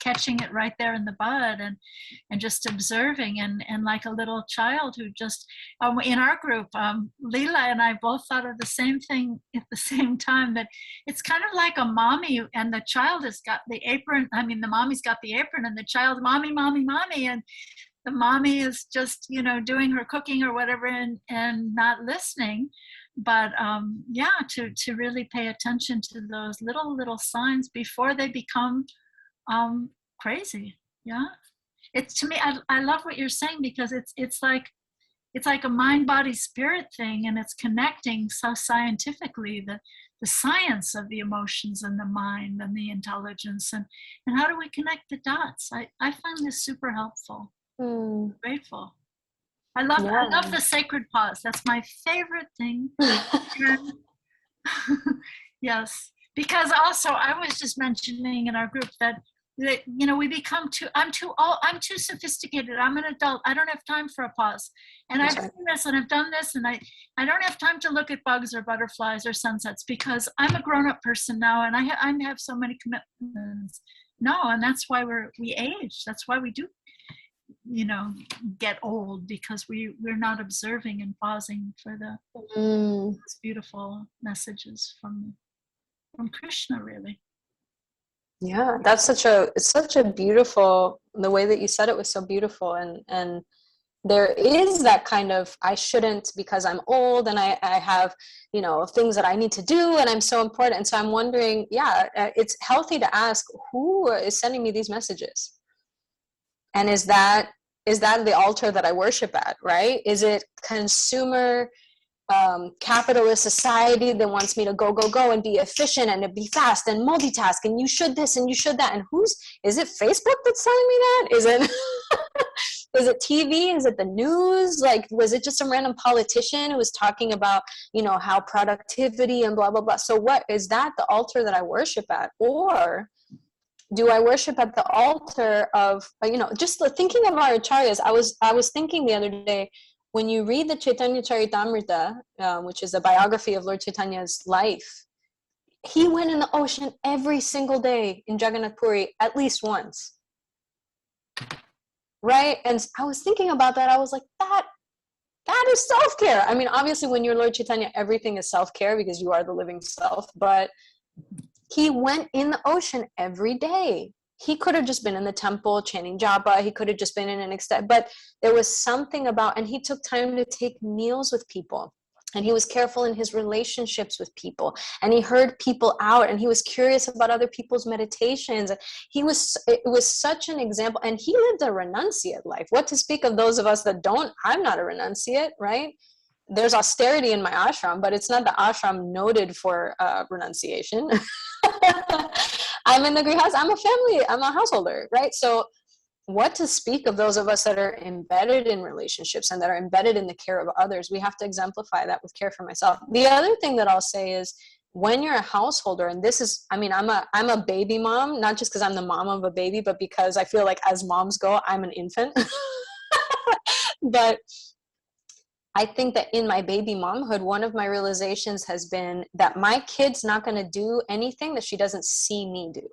catching it right there in the bud, and just observing, and like a little child who just, in our group, Leela and I both thought of the same thing at the same time, that it's kind of like a mommy, and the child has got the apron. I mean, the mommy's got the apron, and the child, mommy, mommy, mommy, and the mommy is just, doing her cooking or whatever, and not listening. But to really pay attention to those little signs before they become crazy. Yeah, it's, to me, I love what you're saying, because it's like a mind, body, spirit thing, and it's connecting so scientifically the science of the emotions and the mind and the intelligence, and how do we connect the dots? I find this super helpful. Grateful. I love the sacred pause. That's my favorite thing. Yes, because also I was just mentioning in our group that that, we become I'm too sophisticated. I'm an adult. I don't have time for a pause. And That's I've right. seen this and I've done this, and I don't have time to look at bugs or butterflies or sunsets because I'm a grown-up person now, and I have so many commitments. No, and that's why we age. That's why we do, get old, because we're not observing and pausing for these beautiful messages from Krishna, really. Yeah, that's it's such a beautiful, the way that you said it was so beautiful. And there is that kind of, I shouldn't because I'm old and I have, things that I need to do and I'm so important. And so I'm wondering, it's healthy to ask, who is sending me these messages? And is that the altar that I worship at, right? Is it consumer capitalist society that wants me to go and be efficient and to be fast and multitask and you should this and you should that? And is it Facebook that's telling me that? Is it is it TV? Is it the news? Like, was it just some random politician who was talking about, how productivity and blah, blah, blah? So what is that the altar that I worship at? Or do I worship at the altar of, just thinking of our acharyas? I was thinking the other day, when you read the Chaitanya Charitamrita, which is a biography of Lord Chaitanya's life, he went in the ocean every single day in Jagannath Puri at least once. Right? And I was thinking about that. I was like, that is self-care. I mean, obviously when you're Lord Chaitanya, everything is self-care because you are the living self, but he went in the ocean every day. He could have just been in the temple chanting japa. He could have just been in an extent, but there was something about, and he took time to take meals with people. And he was careful in his relationships with people. And he heard people out, and he was curious about other people's meditations. It was such an example. And he lived a renunciate life. What to speak of those of us that don't? I'm not a renunciate, right? There's austerity in my ashram, but it's not the ashram noted for renunciation. I'm in the grihas, I'm a householder, right? So what to speak of those of us that are embedded in relationships and that are embedded in the care of others? We have to exemplify that with care for myself. The other thing that I'll say is, when you're a householder, and this is, I'm a baby mom, not just because I'm the mom of a baby, but because I feel like as moms go, I'm an infant. But I think that in my baby momhood, one of my realizations has been that my kid's not going to do anything that she doesn't see me do.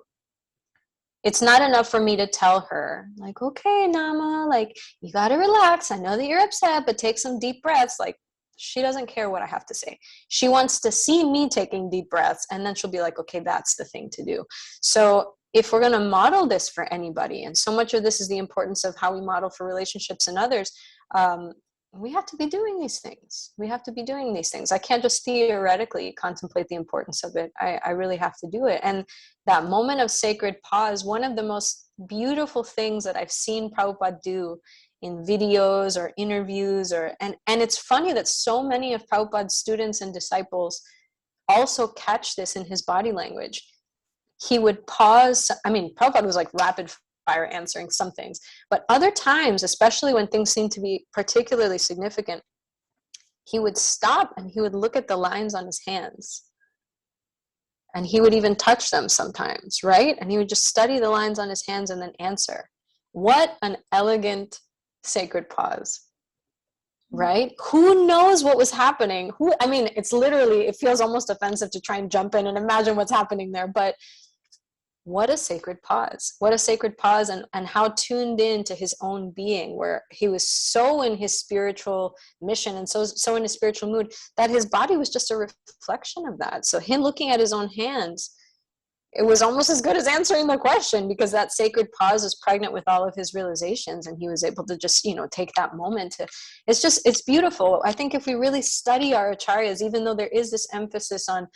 It's not enough for me to tell her, like, okay, Nama, like, you got to relax. I know that you're upset, but take some deep breaths. Like, she doesn't care what I have to say. She wants to see me taking deep breaths, and then she'll be like, okay, that's the thing to do. So if we're going to model this for anybody, and so much of this is the importance of how we model for relationships and others, we have to be doing these things. I can't just theoretically contemplate the importance of it. I really have to do it. And that moment of sacred pause, one of the most beautiful things that I've seen Prabhupada do in videos or interviews, and it's funny that so many of Prabhupada's students and disciples also catch this in his body language. He would pause. I mean, Prabhupada was like rapid fire answering some things, but other times, especially when things seem to be particularly significant, he would stop and he would look at the lines on his hands, and he would even touch them sometimes, right? And he would just study the lines on his hands and then answer. What an elegant sacred pause, right? Who knows what was happening? It's literally, it feels almost offensive to try and jump in and imagine what's happening there, but what a sacred pause. And how tuned in to his own being, where he was so in his spiritual mission and so in his spiritual mood that his body was just a reflection of that. So him looking at his own hands, it was almost as good as answering the question, because that sacred pause is pregnant with all of his realizations, and he was able to just, take that moment to, it's beautiful. I think if we really study our acharyas, even though there is this emphasis on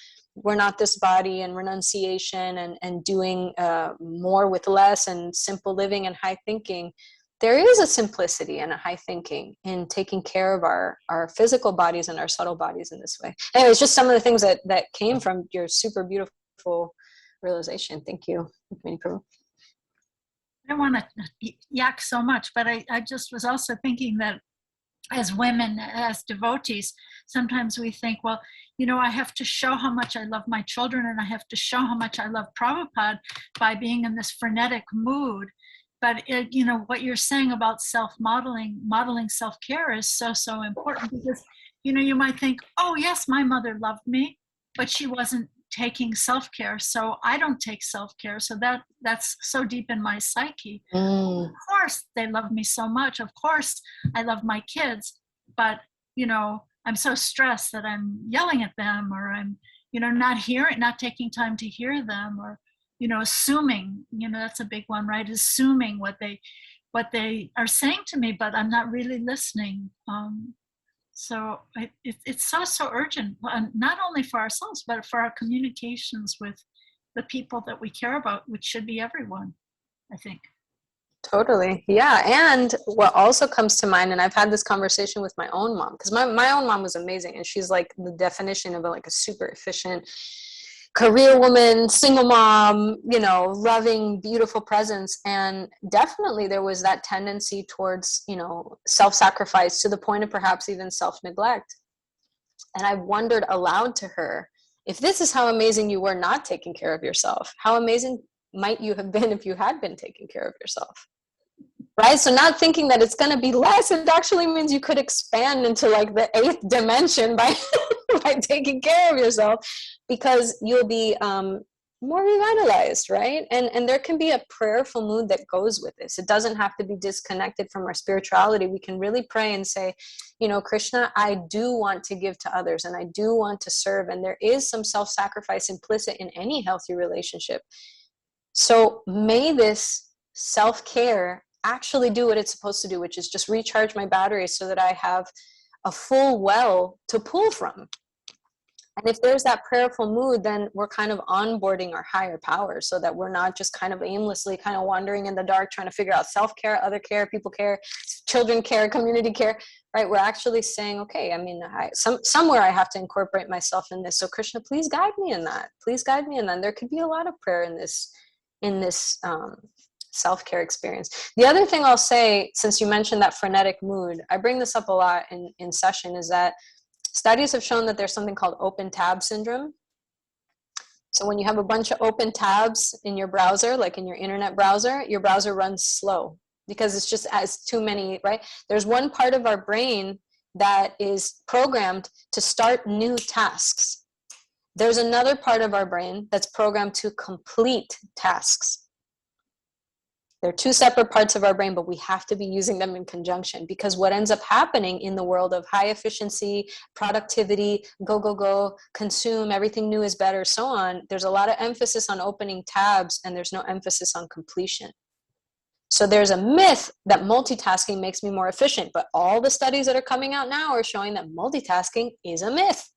we're not this body and renunciation and doing more with less and simple living and high thinking, there is a simplicity and a high thinking in taking care of our physical bodies and our subtle bodies in this way. Anyway, it's just some of the things that came from your super beautiful realization. Thank you, Rukmini Prabhu. I don't want to yak so much, but I just was also thinking that as women, as devotees, sometimes we think, well, I have to show how much I love my children, and I have to show how much I love Prabhupada by being in this frenetic mood. But what you're saying about modeling self-care is so, so important, because you might think, oh yes, my mother loved me, but she wasn't taking self-care, so I don't take self-care. So that's so deep in my psyche. Of course they love me so much, of course I love my kids, but I'm so stressed that I'm yelling at them, or I'm not taking time to hear them, or assuming, that's a big one, right? Assuming what they are saying to me, but I'm not really listening. So it's so urgent, not only for ourselves, but for our communications with the people that we care about, which should be everyone, I think. Totally. Yeah. And what also comes to mind, and I've had this conversation with my own mom, because my own mom was amazing, and she's like the definition of a super efficient career woman, single mom, loving, beautiful presence. And definitely there was that tendency towards, self-sacrifice, to the point of perhaps even self-neglect. And I wondered aloud to her, if this is how amazing you were not taking care of yourself, how amazing might you have been if you had been taking care of yourself? Right? So not thinking that it's going to be less, it actually means you could expand into the 8th dimension by by taking care of yourself, because you'll be more revitalized, right? And there can be a prayerful mood that goes with this. It doesn't have to be disconnected from our spirituality. We can really pray and say, Krishna, I do want to give to others, and I do want to serve. And there is some self-sacrifice implicit in any healthy relationship. So may this self-care actually do what it's supposed to do, which is just recharge my batteries so that I have a full well to pull from. And if there's that prayerful mood, then we're kind of onboarding our higher power, so that we're not just kind of aimlessly kind of wandering in the dark trying to figure out self-care, other care, people care, children care, community care, right? We're actually saying, okay, somewhere I have to incorporate myself in this. So Krishna, please guide me in that. Please guide me in that. And there could be a lot of prayer in this self-care experience. The other thing I'll say, since you mentioned that frenetic mood, I bring this up a lot in session, is that studies have shown that there's something called open tab syndrome. So when you have a bunch of open tabs in your browser, like in your internet browser, your browser runs slow because it's just as too many, right? There's one part of our brain that is programmed to start new tasks. There's another part of our brain that's programmed to complete tasks. They're two separate parts of our brain, but we have to be using them in conjunction, because what ends up happening in the world of high efficiency, productivity, go, go, go, consume, everything new is better, so on, there's a lot of emphasis on opening tabs and there's no emphasis on completion. So there's a myth that multitasking makes me more efficient, but all the studies that are coming out now are showing that multitasking is a myth.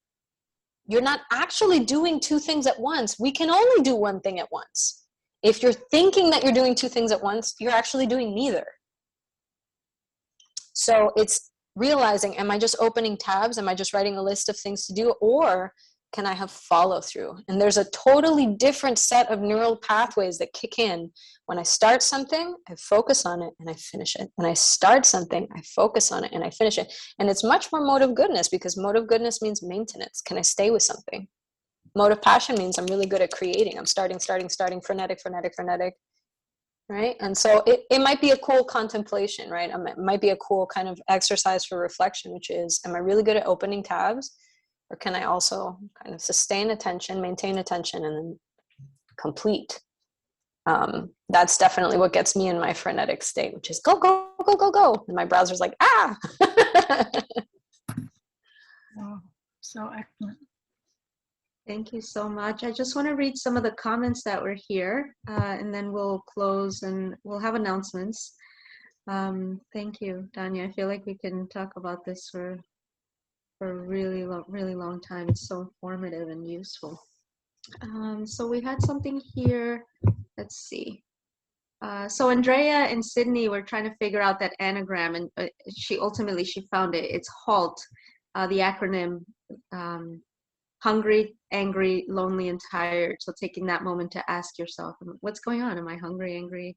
You're not actually doing two things at once. We can only do one thing at once. If you're thinking that you're doing two things at once, you're actually doing neither. So it's realizing, am I just opening tabs? Am I just writing a list of things to do? Or can I have follow through? And there's a totally different set of neural pathways that kick in. When I start something, I focus on it and I finish it. When I start something, I focus on it and I finish it. And it's much more mode of goodness, because mode of goodness means maintenance. Can I stay with something? Mode of passion means I'm really good at creating. I'm starting, frenetic, right? And so it might be a cool contemplation, right? It might be a cool kind of exercise for reflection, which is, am I really good at opening tabs? Or can I also kind of sustain attention, maintain attention, and then complete? That's definitely what gets me in my frenetic state, which is go, go, go, go, go. And my browser's like, ah! Wow, so excellent. Thank you so much. I just want to read some of the comments that were here, and then we'll close and we'll have announcements. Thank you, Dhanya. I feel like we can talk about this for a really long time. It's so informative and useful. So we had something here. Let's see. So Andrea and Sydney were trying to figure out that anagram, and she found it. It's HALT, the acronym. Hungry, angry, lonely, and tired. So taking that moment to ask yourself, what's going on? Am I hungry, angry,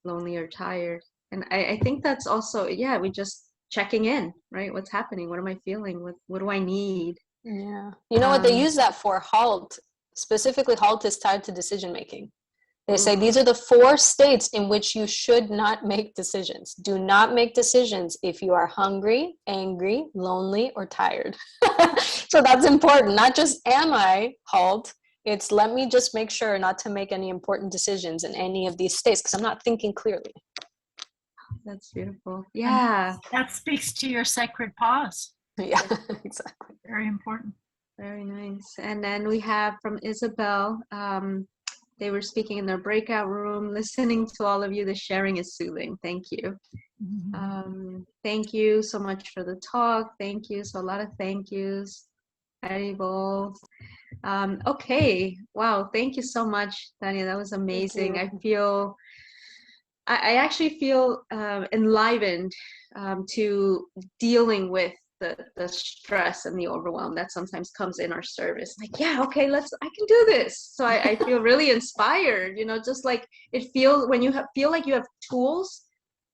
lonely, or tired? And I think that's also, yeah, we just checking in, right? What's happening? What am I feeling? What do I need? Yeah. You know what they use that for? HALT. Specifically, HALT is tied to decision making. They say these are the 4 states in which you should not make decisions. Do not make decisions if you are hungry, angry, lonely, or tired. So that's important. Not just am I HALT, it's let me just make sure not to make any important decisions in any of these states because I'm not thinking clearly. That's beautiful. Yeah. That speaks to your sacred pause. Yeah, exactly. Very important. Very nice. And then we have from Isabel, they were speaking in their breakout room, listening to all of you. The sharing is soothing. Thank you. Thank you so much for the talk. Thank you. So a lot of thank yous. Haribol. Okay. Wow. Thank you so much, Dhanya. That was amazing. I actually feel enlivened to dealing with the stress and the overwhelm that sometimes comes in our service. Like, yeah, okay, I can do this. So I feel really inspired, just like it feels when you feel like you have tools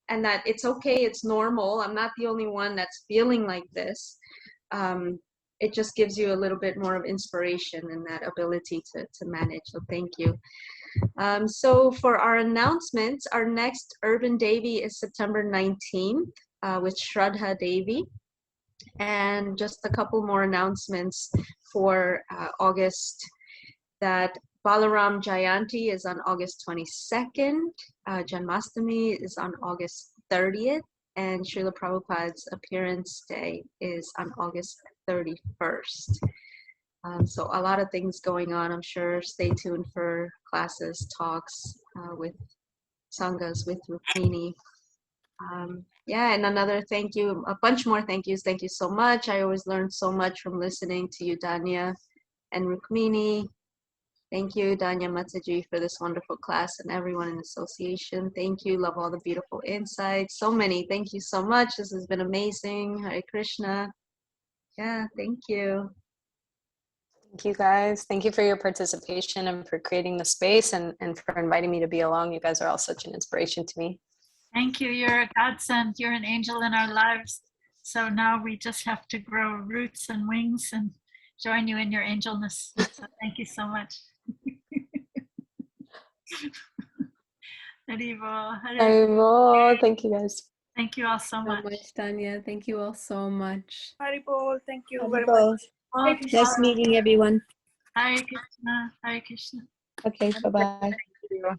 and that it's okay, it's normal. I'm not the only one that's feeling like this. It just gives you a little bit more of inspiration and that ability to manage. So thank you. So for our announcements, our next Urban Devi is September 19th with Shraddha Devi. And just a couple more announcements for August, that Balaram Jayanti is on August 22nd, Janmashtami is on August 30th, and Srila Prabhupada's appearance day is on August 31st. So a lot of things going on, I'm sure. Stay tuned for classes, talks with Sanghas, with Rukmini. Yeah, and another thank you, a bunch more thank yous. Thank you so much. I always learn so much from listening to you, Dhanya and Rukmini. Thank you, Dhanya Mataji, for this wonderful class, and everyone in association. Thank you. Love all the beautiful insights. So many. Thank you so much. This has been amazing. Hare Krishna. Yeah, thank you. Thank you guys. Thank you for your participation and for creating the space and for inviting me to be along. You guys are all such an inspiration to me. Thank you. You're a godsend. You're an angel in our lives. So now we just have to grow roots and wings and join you in your angelness. So thank you so much. Haribol. Haribol. Thank you guys. Thank you all so much. Dhanya. Thank you all so much. Haribol, thank you very Haribol. much. Nice meeting everyone. Hare Krishna. Hare Krishna. Okay, bye-bye. Thank you.